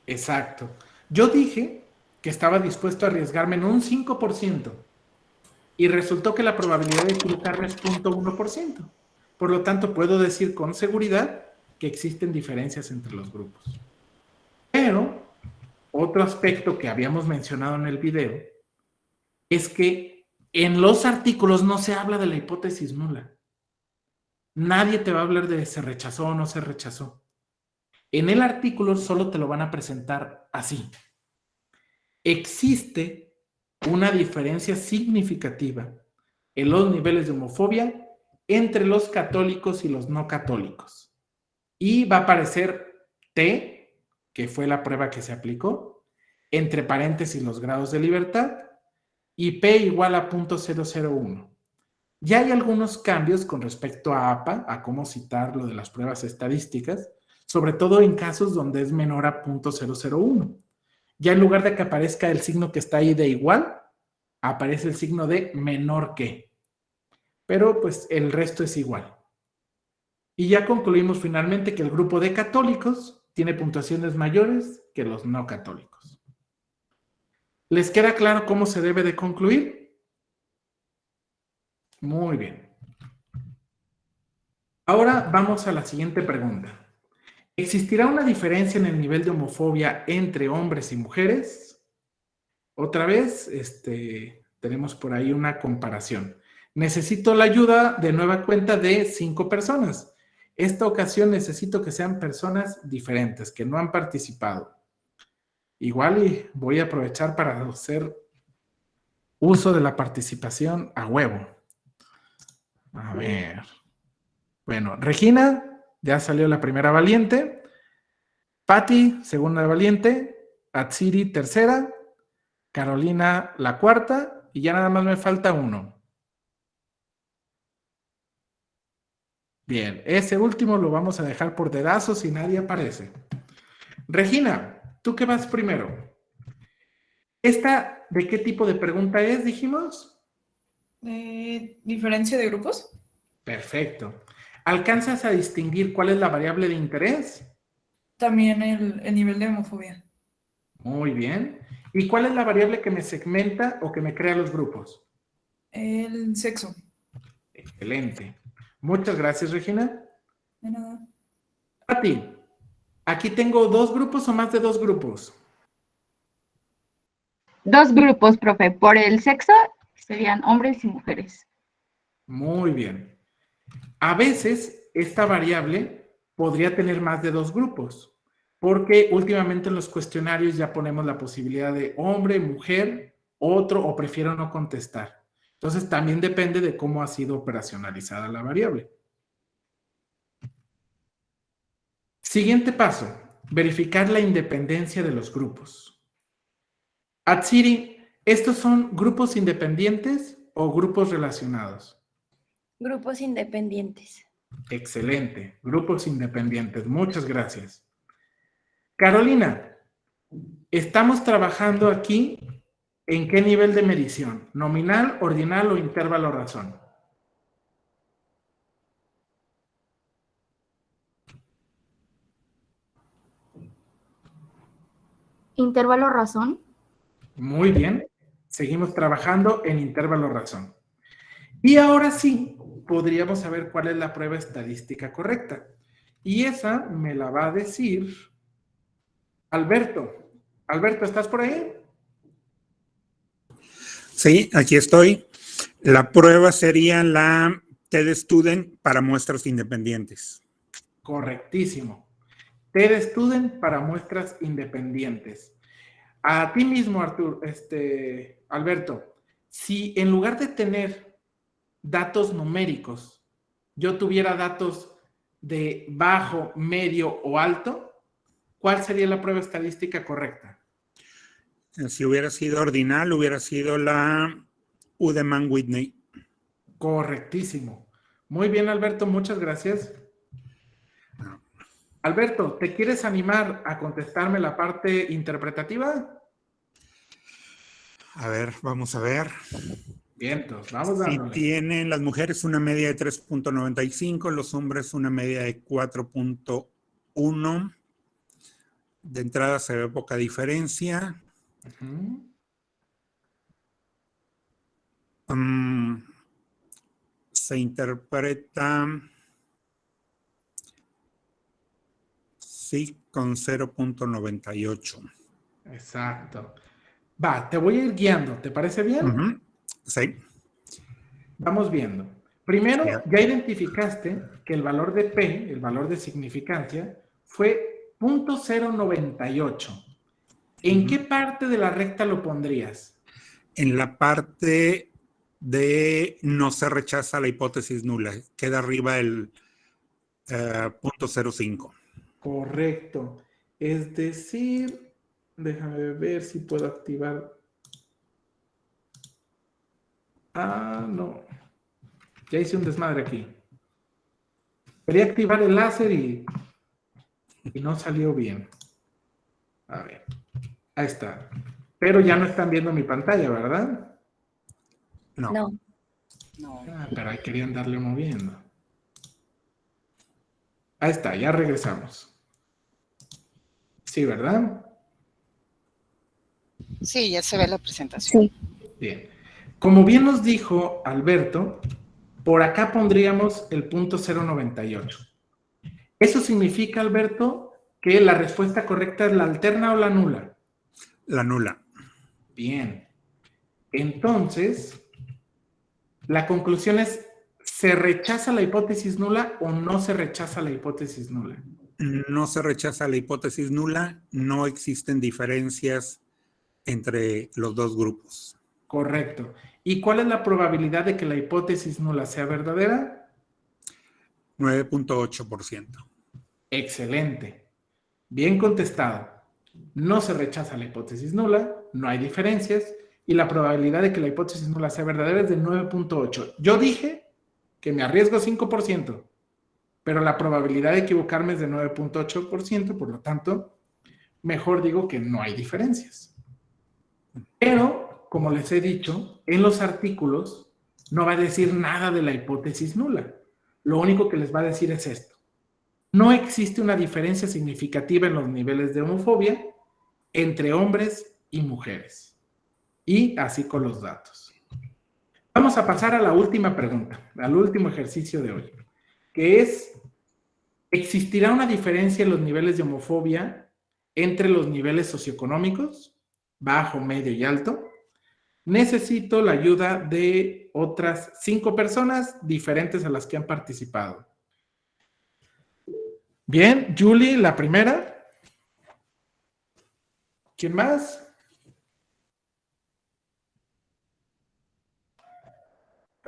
Exacto. Yo dije que estaba dispuesto a arriesgarme en un 5% y resultó que la probabilidad de equivocarme es 0.1%. Por lo tanto, puedo decir con seguridad que existen diferencias entre los grupos. Pero otro aspecto que habíamos mencionado en el video es que en los artículos no se habla de la hipótesis nula. Nadie te va a hablar de se rechazó o no se rechazó. En el artículo solo te lo van a presentar así. Existe una diferencia significativa en los niveles de homofobia entre los católicos y los no católicos. Y va a aparecer T, que fue la prueba que se aplicó, entre paréntesis los grados de libertad, y P igual a 0.001. Ya hay algunos cambios con respecto a APA, a cómo citar lo de las pruebas estadísticas, sobre todo en casos donde es menor a 0.001. Ya en lugar de que aparezca el signo que está ahí de igual, aparece el signo de menor que. Pero pues el resto es igual. Y ya concluimos finalmente que el grupo de católicos tiene puntuaciones mayores que los no católicos. ¿Les queda claro cómo se debe de concluir? Muy bien. Ahora vamos a la siguiente pregunta. ¿Existirá una diferencia en el nivel de homofobia entre hombres y mujeres? Otra vez, tenemos por ahí una comparación. Necesito la ayuda de nueva cuenta de 5 personas. Esta ocasión necesito que sean personas diferentes, que no han participado. Igual y voy a aprovechar para hacer uso de la participación a huevo. A ver. Bueno, Regina, ya salió la primera valiente. Patti, segunda valiente. Atsiri, tercera. Carolina, la cuarta. Y ya nada más me falta uno. Bien, ese último lo vamos a dejar por dedazo si nadie aparece. Regina, ¿tú qué vas primero? ¿Esta de qué tipo de pregunta es, dijimos? ¿Diferencia de grupos? Perfecto. ¿Alcanzas a distinguir cuál es la variable de interés? También el nivel de homofobia. Muy bien. ¿Y cuál es la variable que me segmenta o que me crea los grupos? El sexo. Excelente. Muchas gracias, Regina. De nada. Pati, aquí tengo 2 grupos o más de 2 grupos. 2 grupos, profe. Por el sexo serían hombres y mujeres. Muy bien. A veces esta variable podría tener más de 2 grupos, porque últimamente en los cuestionarios ya ponemos la posibilidad de hombre, mujer, otro o prefiero no contestar. Entonces también depende de cómo ha sido operacionalizada la variable. Siguiente paso, verificar la independencia de los grupos. Atsiri, ¿estos son grupos independientes o grupos relacionados? Grupos independientes. Excelente, grupos independientes, muchas gracias. Carolina, estamos trabajando aquí ¿en qué nivel de medición? ¿Nominal, ordinal o intervalo razón? Intervalo razón. Muy bien, seguimos trabajando en intervalo razón. Y ahora sí, podríamos saber cuál es la prueba estadística correcta. Y esa me la va a decir Alberto. Alberto, ¿estás por ahí? Sí, aquí estoy. La prueba sería la TED-Student para muestras independientes. Correctísimo. TED-Student para muestras independientes. A ti mismo, Alberto, si en lugar de tener datos numéricos, yo tuviera datos de bajo, medio o alto, ¿cuál sería la prueba estadística correcta? Si hubiera sido ordinal, hubiera sido la Udeman-Whitney. Correctísimo. Muy bien, Alberto, muchas gracias. Alberto, ¿te quieres animar a contestarme la parte interpretativa? A ver, vamos a ver. Bien, entonces, vamos dándole. Si tienen las mujeres una media de 3.95, los hombres una media de 4.1. De entrada se ve poca diferencia. Se interpreta sí con 0.98. Exacto. Va, te voy a ir guiando, ¿te parece bien? Sí. Vamos viendo. Primero, ya identificaste que el valor de P, el valor de significancia, fue 0.098. ¿En qué parte de la recta lo pondrías? En la parte de no se rechaza la hipótesis nula. Queda arriba el 0.05. Correcto. Es decir, déjame ver si puedo activar. Ah, no. Ya hice un desmadre aquí. Quería activar el láser y no salió bien. A ver. Ahí está. Pero ya no están viendo mi pantalla, ¿verdad? No. Ah, pero ahí querían darle moviendo. Ahí está, ya regresamos. Sí, ¿verdad? Sí, ya se ve la presentación. Sí. Bien. Como bien nos dijo Alberto, por acá pondríamos el 0.098. Eso significa, Alberto, que la respuesta correcta es la alterna o la nula. La nula. Bien. Entonces, la conclusión es, ¿se rechaza la hipótesis nula o no se rechaza la hipótesis nula? No se rechaza la hipótesis nula, no existen diferencias entre los dos grupos. Correcto. ¿Y cuál es la probabilidad de que la hipótesis nula sea verdadera? 9.8%. Excelente. Bien contestado. No se rechaza la hipótesis nula, no hay diferencias y la probabilidad de que la hipótesis nula sea verdadera es de 9.8. Yo dije que me arriesgo 5%, pero la probabilidad de equivocarme es de 9.8%, por lo tanto, mejor digo que no hay diferencias. Pero, como les he dicho, en los artículos no va a decir nada de la hipótesis nula. Lo único que les va a decir es esto. No existe una diferencia significativa en los niveles de homofobia entre hombres y mujeres. Y así con los datos. Vamos a pasar a la última pregunta, al último ejercicio de hoy, que es, ¿existirá una diferencia en los niveles de homofobia entre los niveles socioeconómicos, bajo, medio y alto? Necesito la ayuda de otras 5 personas diferentes a las que han participado. Bien, Julie, la primera. ¿Quién más?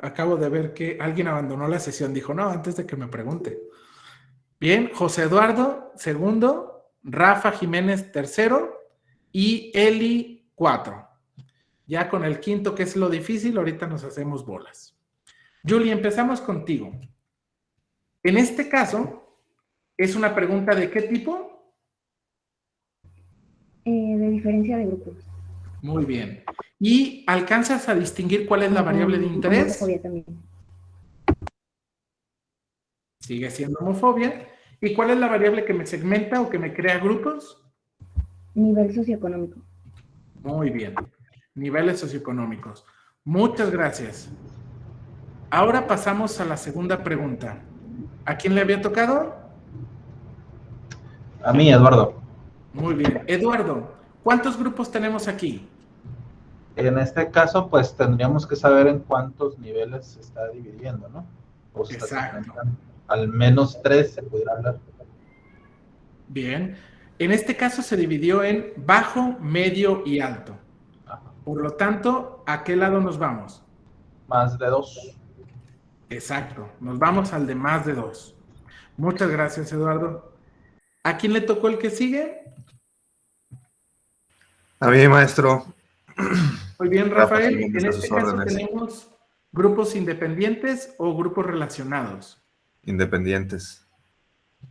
Acabo de ver que alguien abandonó la sesión. Dijo, no, antes de que me pregunte. Bien, José Eduardo, segundo. Rafa Jiménez, tercero. Y Eli, 4. Ya con el quinto, que es lo difícil, ahorita nos hacemos bolas. Julie, empezamos contigo. En este caso, ¿es una pregunta de qué tipo? De diferencia de grupos. Muy bien. ¿Y alcanzas a distinguir cuál es la variable de interés? Homofobia también. Sigue siendo homofobia. ¿Y cuál es la variable que me segmenta o que me crea grupos? Nivel socioeconómico. Muy bien. Niveles socioeconómicos. Muchas gracias. Ahora pasamos a la segunda pregunta. ¿A quién le había tocado? A mí, Eduardo. Muy bien. Eduardo, ¿cuántos grupos tenemos aquí? En este caso, pues tendríamos que saber en cuántos niveles se está dividiendo, ¿no? O se está segmentando. Al menos 3 se pudiera hablar. Bien. En este caso se dividió en bajo, medio y alto. Por lo tanto, ¿a qué lado nos vamos? Más de 2. Exacto. Nos vamos al de más de 2. Muchas gracias, Eduardo. ¿A quién le tocó el que sigue? A mí, maestro. Muy bien, Rafael. Rafa, En este caso tenemos grupos independientes o grupos relacionados. Independientes.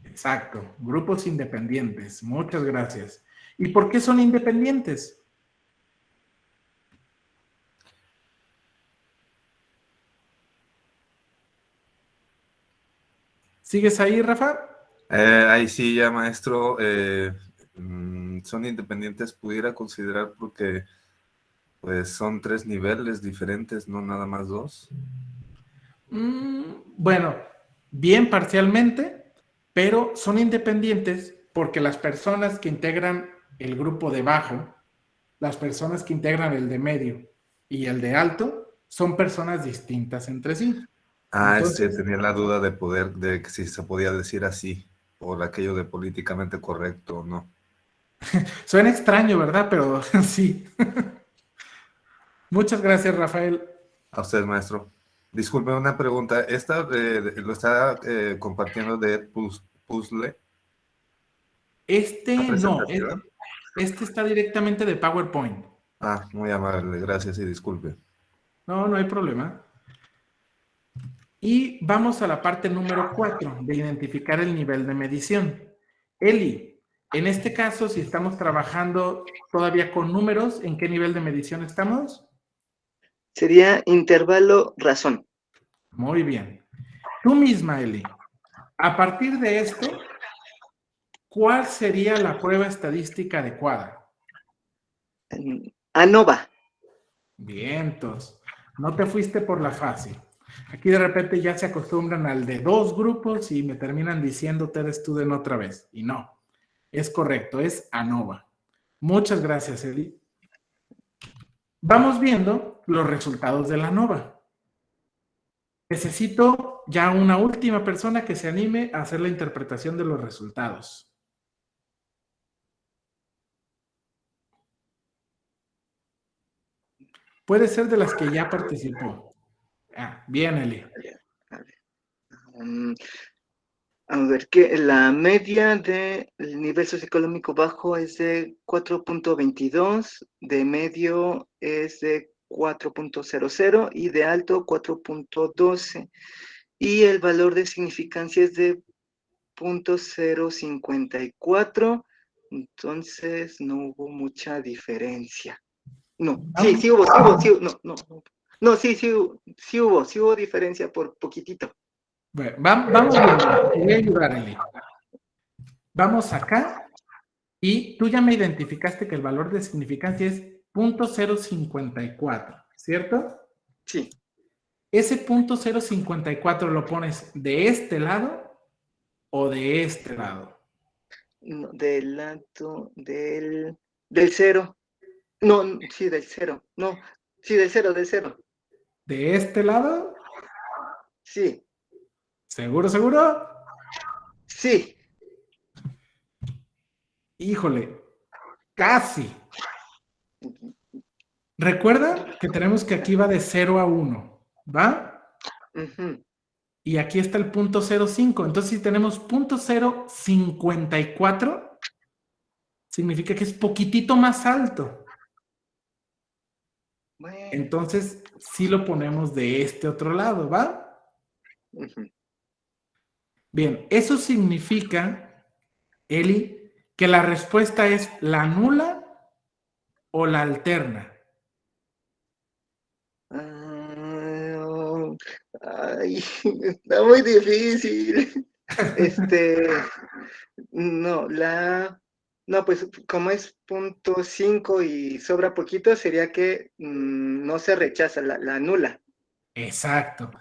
Exacto, grupos independientes. Muchas gracias. ¿Y por qué son independientes? ¿Sigues ahí, Rafa? Ahí sí, ya, maestro. Son independientes, pudiera considerar porque pues son 3 niveles diferentes, no nada más 2. Bueno, bien parcialmente, pero son independientes porque las personas que integran el grupo de bajo, las personas que integran el de medio y el de alto, son personas distintas entre sí. Entonces, tenía la duda de que si se podía decir así, por aquello de políticamente correcto o no. Suena extraño, ¿verdad? Pero sí. Muchas gracias, Rafael. A usted, maestro. Disculpe, una pregunta. ¿Esta lo está compartiendo de Puzzle? No, este está directamente de PowerPoint. Muy amable, gracias y disculpe. No, no hay problema. Y vamos a la parte número 4, de identificar el nivel de medición. Eli, en este caso, si estamos trabajando todavía con números, ¿en qué nivel de medición estamos? Sería intervalo razón. Muy bien. Tú misma, Eli, a partir de esto, ¿cuál sería la prueba estadística adecuada? ANOVA. Bien, entonces, no te fuiste por la fácil. Aquí de repente ya se acostumbran al de 2 grupos y me terminan diciendo ustedes estudien otra vez. Y no, es correcto, es ANOVA. Muchas gracias, Eli. Vamos viendo los resultados de la ANOVA. Necesito ya una última persona que se anime a hacer la interpretación de los resultados. Puede ser de las que ya participó. Bien, Eli. A ver, que la media del nivel socioeconómico bajo es de 4.22, de medio es de 4.00 y de alto 4.12. Y el valor de significancia es de 0.054, entonces no hubo mucha diferencia. No, sí hubo, sí hubo diferencia por poquitito. Bueno, vamos bien, te voy a ayudar, Eli. Vamos acá y tú ya me identificaste que el valor de significancia es 0.054, ¿cierto? Sí. Ese 0.054 lo pones de este lado o de este lado. No, del lado del cero. No, sí, del cero. No, sí, del cero. ¿De este lado? Sí. ¿Seguro, seguro? Sí. Híjole, casi. Recuerda que tenemos que aquí va de 0 a 1, ¿va? Y aquí está el 0.05. Entonces, si tenemos 0.054, significa que es poquitito más alto. Bueno. Entonces, sí lo ponemos de este otro lado, ¿va? Bien, eso significa, Eli, que la respuesta es la nula o la alterna. Ay, está muy difícil. No, pues como es 0.5 y sobra poquito, sería que no se rechaza la nula. Exacto.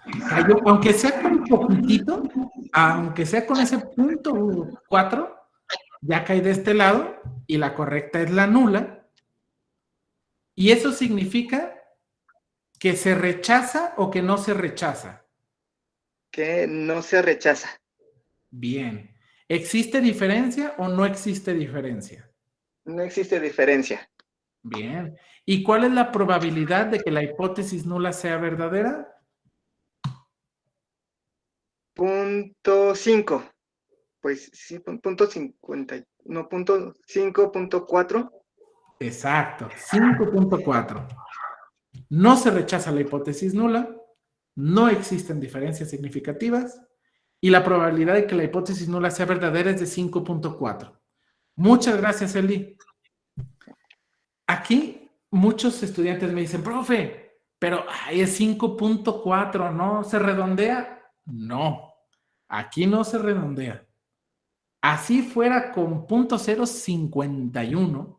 Aunque sea con poquitito, aunque sea con ese 0.4, ya cae de este lado y la correcta es la nula. Y eso significa que se rechaza o que no se rechaza. Que no se rechaza. Bien. ¿Existe diferencia o no existe diferencia? No existe diferencia. Bien. ¿Y cuál es la probabilidad de que la hipótesis nula sea verdadera? 0.5. Pues sí, 0.50. No, 0.5.4. Exacto, 5.4. No se rechaza la hipótesis nula, no existen diferencias significativas y la probabilidad de que la hipótesis nula sea verdadera es de 5.4. Muchas gracias, Eli. Aquí muchos estudiantes me dicen, profe, pero es 5.4, ¿no? ¿Se redondea? No, aquí no se redondea. Así fuera con 0.051,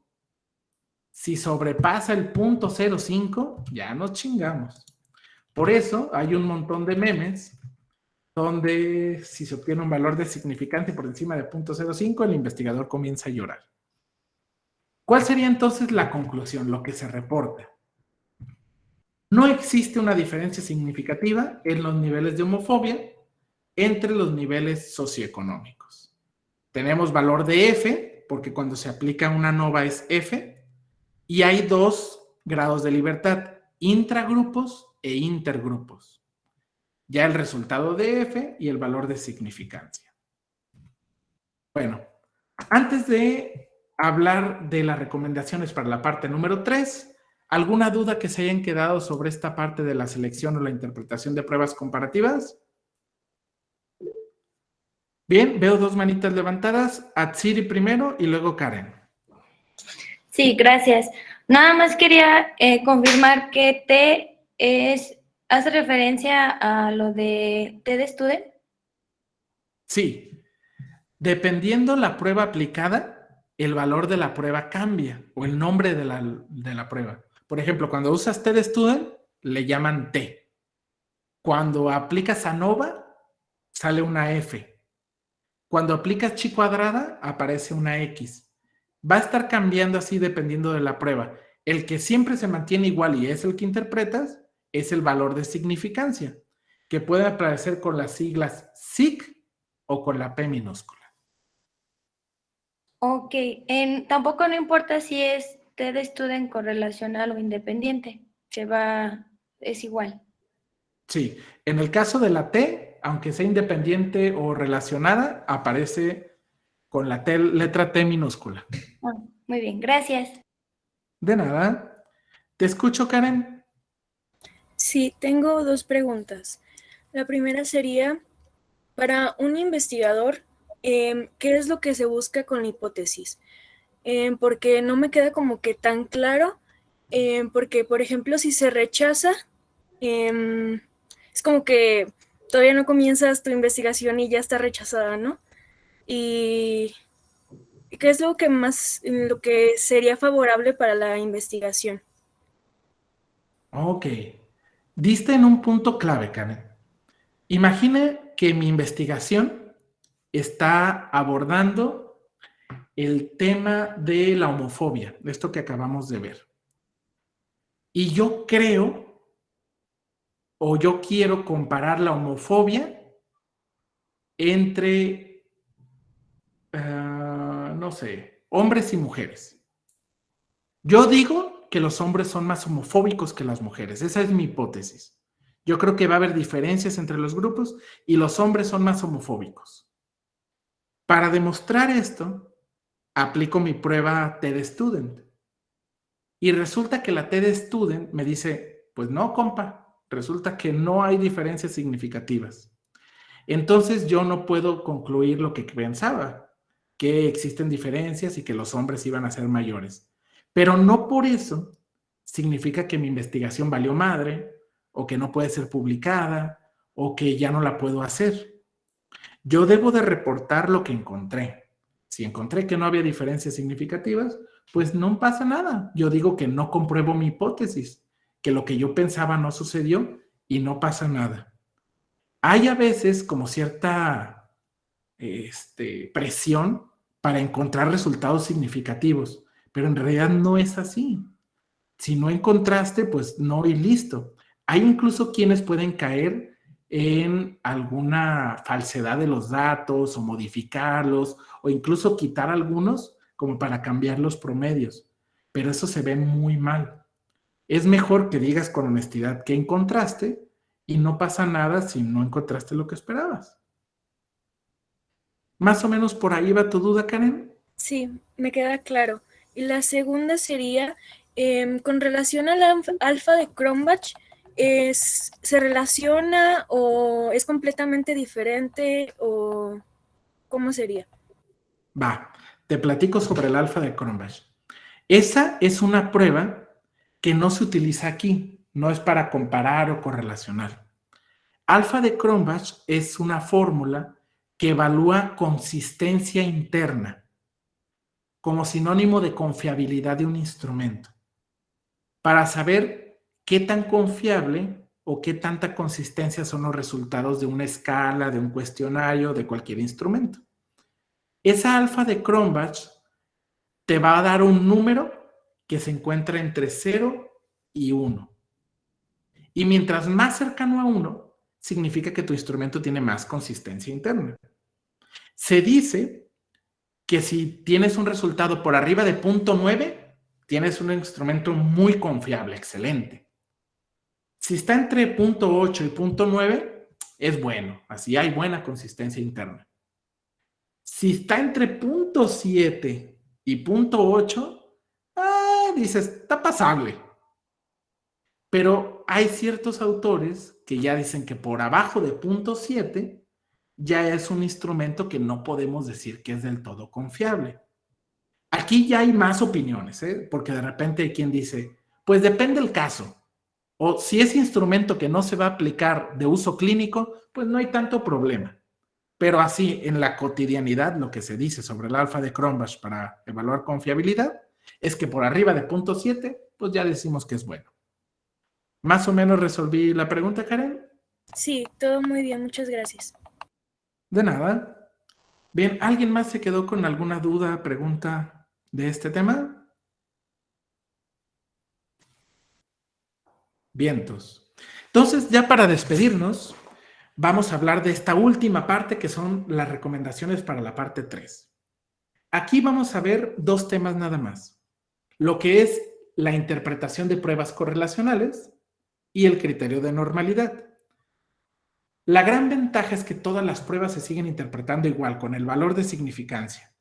si sobrepasa el 0.05, ya nos chingamos. Por eso hay un montón de memes donde si se obtiene un valor de significancia por encima de 0.05, el investigador comienza a llorar. ¿Cuál sería entonces la conclusión, lo que se reporta? No existe una diferencia significativa en los niveles de homofobia entre los niveles socioeconómicos. Tenemos valor de F, porque cuando se aplica una nova es F, y hay 2 grados de libertad, intragrupos e intergrupos. Ya el resultado de F y el valor de significancia. Bueno, antes de hablar de las recomendaciones para la parte número 3, ¿alguna duda que se hayan quedado sobre esta parte de la selección o la interpretación de pruebas comparativas? Bien, veo 2 manitas levantadas, Atsiri primero y luego Karen. Sí, gracias. Nada más quería confirmar que T hace referencia a lo de T de student. Sí. Dependiendo la prueba aplicada, el valor de la prueba cambia o el nombre de la prueba. Por ejemplo, cuando usas T de student, le llaman T. Cuando aplicas ANOVA, sale una F. Cuando aplicas chi cuadrada, aparece una X. Va a estar cambiando así dependiendo de la prueba. El que siempre se mantiene igual y es el que interpretas, es el valor de significancia, que puede aparecer con las siglas SIG o con la P minúscula. Ok, tampoco no importa si es T de student correlacional o independiente, es igual. Sí, en el caso de la T, aunque sea independiente o relacionada, aparece con la letra T minúscula. Muy bien, gracias. De nada. Te escucho, Karen. Sí, tengo dos preguntas. La primera sería, para un investigador, ¿qué es lo que se busca con la hipótesis? Porque no me queda como que tan claro, porque, por ejemplo, si se rechaza, es como que todavía no comienzas tu investigación y ya está rechazada, ¿no? ¿Y qué es lo que sería favorable para la investigación? Ok. Diste en un punto clave, Karen. Imagine que mi investigación está abordando el tema de la homofobia, de esto que acabamos de ver. Y yo creo, o yo quiero comparar la homofobia entre, no sé, hombres y mujeres. Yo digo que los hombres son más homofóbicos que las mujeres. Esa es mi hipótesis. Yo creo que va a haber diferencias entre los grupos y los hombres son más homofóbicos. Para demostrar esto, aplico mi prueba TED-Student. Y resulta que la TED-Student me dice, pues no, compa, resulta que no hay diferencias significativas. Entonces yo no puedo concluir lo que pensaba, que existen diferencias y que los hombres iban a ser mayores. Pero no por eso significa que mi investigación valió madre, o que no puede ser publicada, o que ya no la puedo hacer. Yo debo de reportar lo que encontré. Si encontré que no había diferencias significativas, pues no pasa nada. Yo digo que no compruebo mi hipótesis, que lo que yo pensaba no sucedió y no pasa nada. Hay a veces como cierta presión para encontrar resultados significativos, pero en realidad no es así. Si no encontraste, pues no y listo. Hay incluso quienes pueden caer en alguna falsedad de los datos o modificarlos o incluso quitar algunos como para cambiar los promedios, pero eso se ve muy mal. Es mejor que digas con honestidad qué encontraste y no pasa nada si no encontraste lo que esperabas. ¿Más o menos por ahí va tu duda, Karen? Sí, me queda claro. Y la segunda sería, con relación al alfa de Cronbach, ¿se relaciona o es completamente diferente o cómo sería? Va, te platico sobre el alfa de Cronbach. Esa es una prueba que no se utiliza aquí, no es para comparar o correlacionar. Alfa de Cronbach es una fórmula que evalúa consistencia interna como sinónimo de confiabilidad de un instrumento, para saber qué tan confiable o qué tanta consistencia son los resultados de una escala, de un cuestionario, de cualquier instrumento. Esa alfa de Cronbach te va a dar un número que se encuentra entre 0 y 1. Y mientras más cercano a 1, significa que tu instrumento tiene más consistencia interna. Se dice que si tienes un resultado por arriba de 0.9, tienes un instrumento muy confiable, excelente. Si está entre 0.8 y 0.9, es bueno, así hay buena consistencia interna. Si está entre 0.7 y 0.8, dices, está pasable. Pero hay ciertos autores que ya dicen que por abajo de 0.7 ya es un instrumento que no podemos decir que es del todo confiable. Aquí ya hay más opiniones, porque de repente hay quien dice, pues depende del caso. O si es instrumento que no se va a aplicar de uso clínico, pues no hay tanto problema. Pero así, en la cotidianidad, lo que se dice sobre el alfa de Cronbach para evaluar confiabilidad es que por arriba de 0.7, pues ya decimos que es bueno. ¿Más o menos resolví la pregunta, Karen? Sí, todo muy bien, muchas gracias. De nada. Bien, ¿alguien más se quedó con alguna duda, pregunta de este tema? Vientos. Entonces, ya para despedirnos, vamos a hablar de esta última parte que son las recomendaciones para la parte 3. Aquí vamos a ver dos temas nada más. Lo que es la interpretación de pruebas correlacionales y el criterio de normalidad. La gran ventaja es que todas las pruebas se siguen interpretando igual, con el valor de significancia.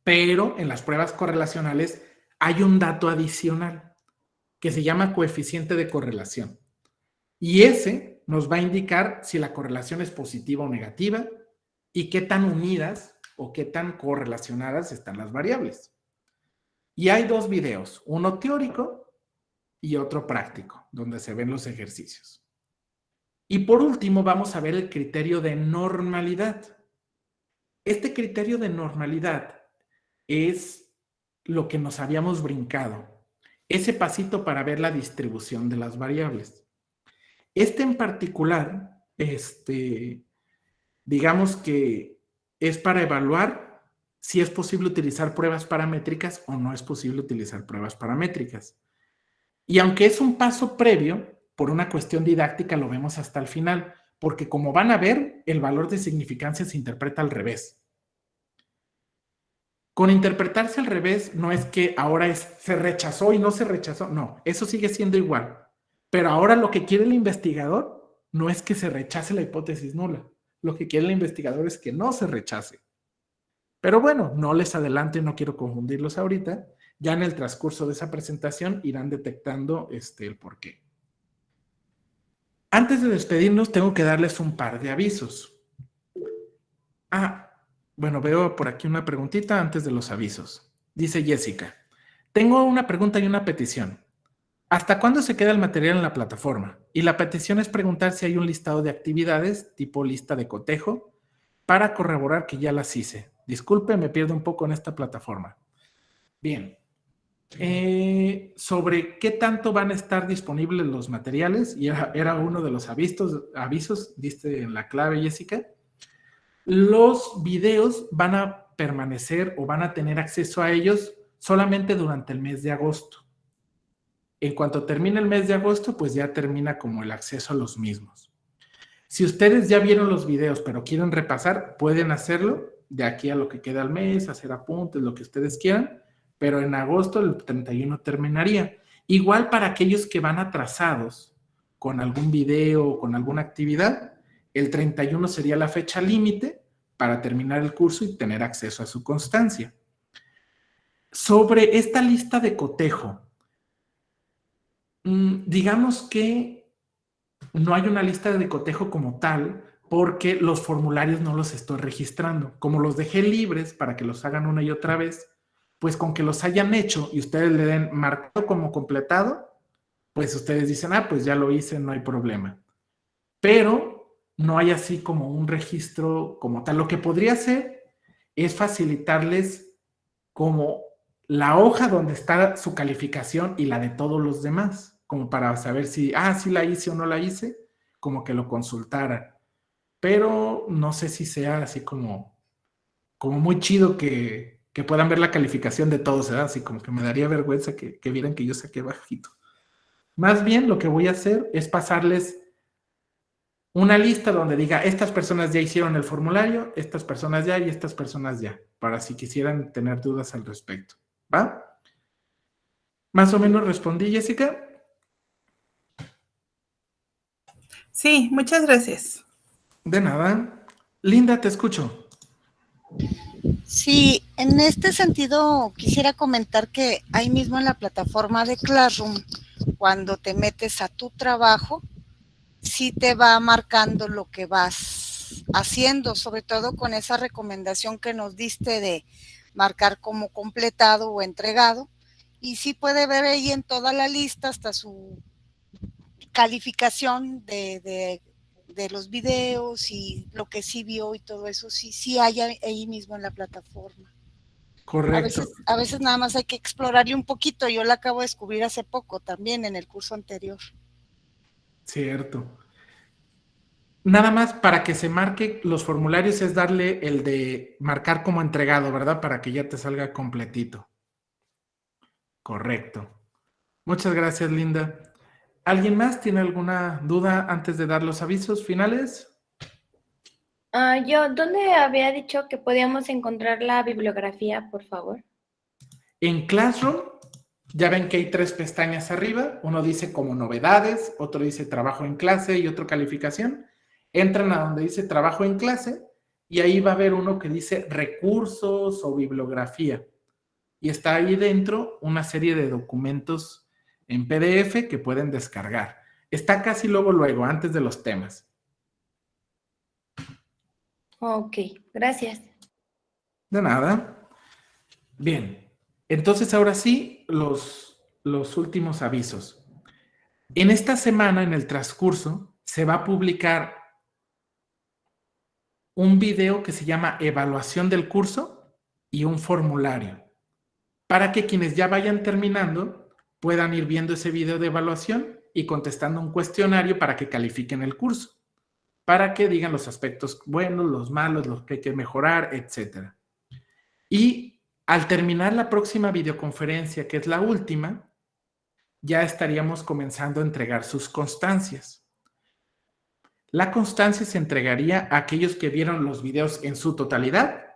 Pero en las pruebas correlacionales hay un dato adicional que se llama coeficiente de correlación. Y ese nos va a indicar si la correlación es positiva o negativa y qué tan unidas o qué tan correlacionadas están las variables. Y hay dos videos, uno teórico y otro práctico, donde se ven los ejercicios. Y por último vamos a ver el criterio de normalidad. Este criterio de normalidad es lo que nos habíamos brincado, ese pasito para ver la distribución de las variables. Este en particular, digamos que es para evaluar si es posible utilizar pruebas paramétricas o no es posible utilizar pruebas paramétricas. Y aunque es un paso previo, por una cuestión didáctica lo vemos hasta el final, porque como van a ver, el valor de significancia se interpreta al revés. Con interpretarse al revés no es que ahora se rechazó y no se rechazó, no, eso sigue siendo igual. Pero ahora lo que quiere el investigador no es que se rechace la hipótesis nula, lo que quiere el investigador es que no se rechace. Pero bueno, no les adelanto y no quiero confundirlos ahorita, ya en el transcurso de esa presentación irán detectando el porqué. Antes de despedirnos, tengo que darles un par de avisos. Bueno, veo por aquí una preguntita antes de los avisos. Dice Jessica, tengo una pregunta y una petición. ¿Hasta cuándo se queda el material en la plataforma? Y la petición es preguntar si hay un listado de actividades, tipo lista de cotejo, para corroborar que ya las hice. Disculpe, me pierdo un poco en esta plataforma. Bien. Sobre qué tanto van a estar disponibles los materiales, y era uno de los avisos, diste en la clave, Jessica. Los videos van a permanecer o van a tener acceso a ellos solamente durante el mes de agosto. En cuanto termine el mes de agosto, pues ya termina como el acceso a los mismos. Si ustedes ya vieron los videos, pero quieren repasar, pueden hacerlo de aquí a lo que queda al mes, hacer apuntes, lo que ustedes quieran, pero en agosto el 31 terminaría. Igual para aquellos que van atrasados con algún video o con alguna actividad, el 31 sería la fecha límite para terminar el curso y tener acceso a su constancia. Sobre esta lista de cotejo, digamos que no hay una lista de cotejo como tal porque los formularios no los estoy registrando. Como los dejé libres para que los hagan una y otra vez, pues con que los hayan hecho y ustedes le den marcado como completado, pues ustedes dicen, pues ya lo hice, no hay problema. Pero no hay así como un registro como tal. Lo que podría hacer es facilitarles como la hoja donde está su calificación y la de todos los demás, como para saber si, si la hice o no la hice, como que lo consultaran. Pero no sé si sea así como muy chido que puedan ver la calificación de todos, ¿verdad? Así como que me daría vergüenza que vieran que yo saqué bajito. Más bien lo que voy a hacer es pasarles una lista donde diga, estas personas ya hicieron el formulario, estas personas ya y estas personas ya, para si quisieran tener dudas al respecto, ¿va? ¿Más o menos respondí, Jessica? Sí, muchas gracias. De nada. Linda, te escucho. Sí, en este sentido quisiera comentar que ahí mismo en la plataforma de Classroom, cuando te metes a tu trabajo, sí te va marcando lo que vas haciendo, sobre todo con esa recomendación que nos diste de marcar como completado o entregado, y sí puede ver ahí en toda la lista hasta su calificación de los videos y lo que sí vio y todo eso, sí hay ahí mismo en la plataforma. Correcto. A veces nada más hay que explorarle un poquito, yo la acabo de descubrir hace poco también en el curso anterior. Cierto. Nada más para que se marque los formularios es darle el de marcar como entregado, ¿verdad? Para que ya te salga completito. Correcto. Muchas gracias, Linda. ¿Alguien más tiene alguna duda antes de dar los avisos finales? ¿Dónde había dicho que podíamos encontrar la bibliografía, por favor? En Classroom, ya ven que hay 3 pestañas arriba. Uno dice como novedades, otro dice trabajo en clase y otro calificación. Entran a donde dice trabajo en clase y ahí va a haber uno que dice recursos o bibliografía. Y está ahí dentro una serie de documentos en PDF que pueden descargar. Está casi luego, antes de los temas. Ok, gracias. De nada. Bien, entonces ahora sí, los últimos avisos. En esta semana, en el transcurso, se va a publicar un video que se llama Evaluación del curso y un formulario, para que quienes ya vayan terminando puedan ir viendo ese video de evaluación y contestando un cuestionario para que califiquen el curso, para que digan los aspectos buenos, los malos, los que hay que mejorar, etc. Y al terminar la próxima videoconferencia, que es la última, ya estaríamos comenzando a entregar sus constancias. La constancia se entregaría a aquellos que vieron los videos en su totalidad,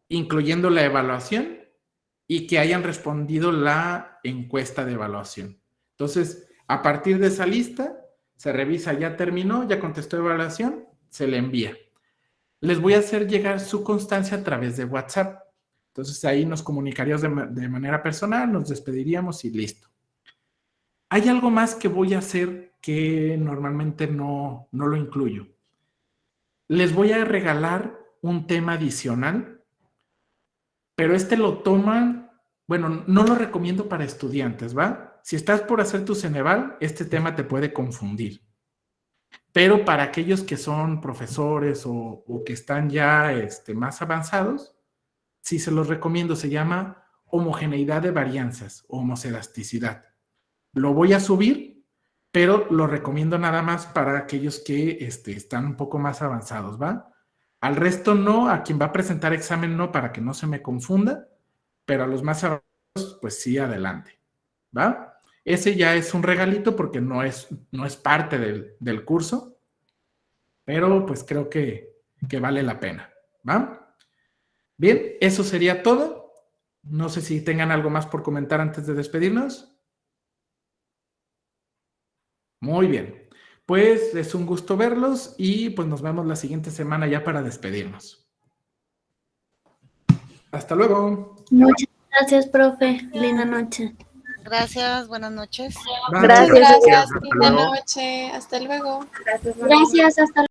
incluyendo la evaluación, y que hayan respondido la encuesta de evaluación. Entonces, a partir de esa lista, se revisa, ya terminó, ya contestó evaluación, se le envía. Les voy a hacer llegar su constancia a través de WhatsApp. Entonces, ahí nos comunicaríamos de manera personal, nos despediríamos y listo. Hay algo más que voy a hacer que normalmente no lo incluyo. Les voy a regalar un tema adicional, pero este lo toman, bueno, no lo recomiendo para estudiantes, ¿va? Si estás por hacer tu Ceneval, este tema te puede confundir. Pero para aquellos que son profesores o que están ya más avanzados, sí se los recomiendo, se llama homogeneidad de varianzas o homoselasticidad. Lo voy a subir, pero lo recomiendo nada más para aquellos que están un poco más avanzados, ¿va? Al resto no, a quien va a presentar examen no, para que no se me confunda, pero a los más avanzados, pues sí, adelante, ¿va? Ese ya es un regalito porque no es parte del curso, pero pues creo que vale la pena, ¿va? Bien, eso sería todo. No sé si tengan algo más por comentar antes de despedirnos. Muy bien, pues es un gusto verlos y pues nos vemos la siguiente semana ya para despedirnos. Hasta luego. Muchas gracias, profe. Linda noche. Gracias, buenas noches. Gracias. Gracias, linda noche. Hasta luego. Gracias, hasta luego.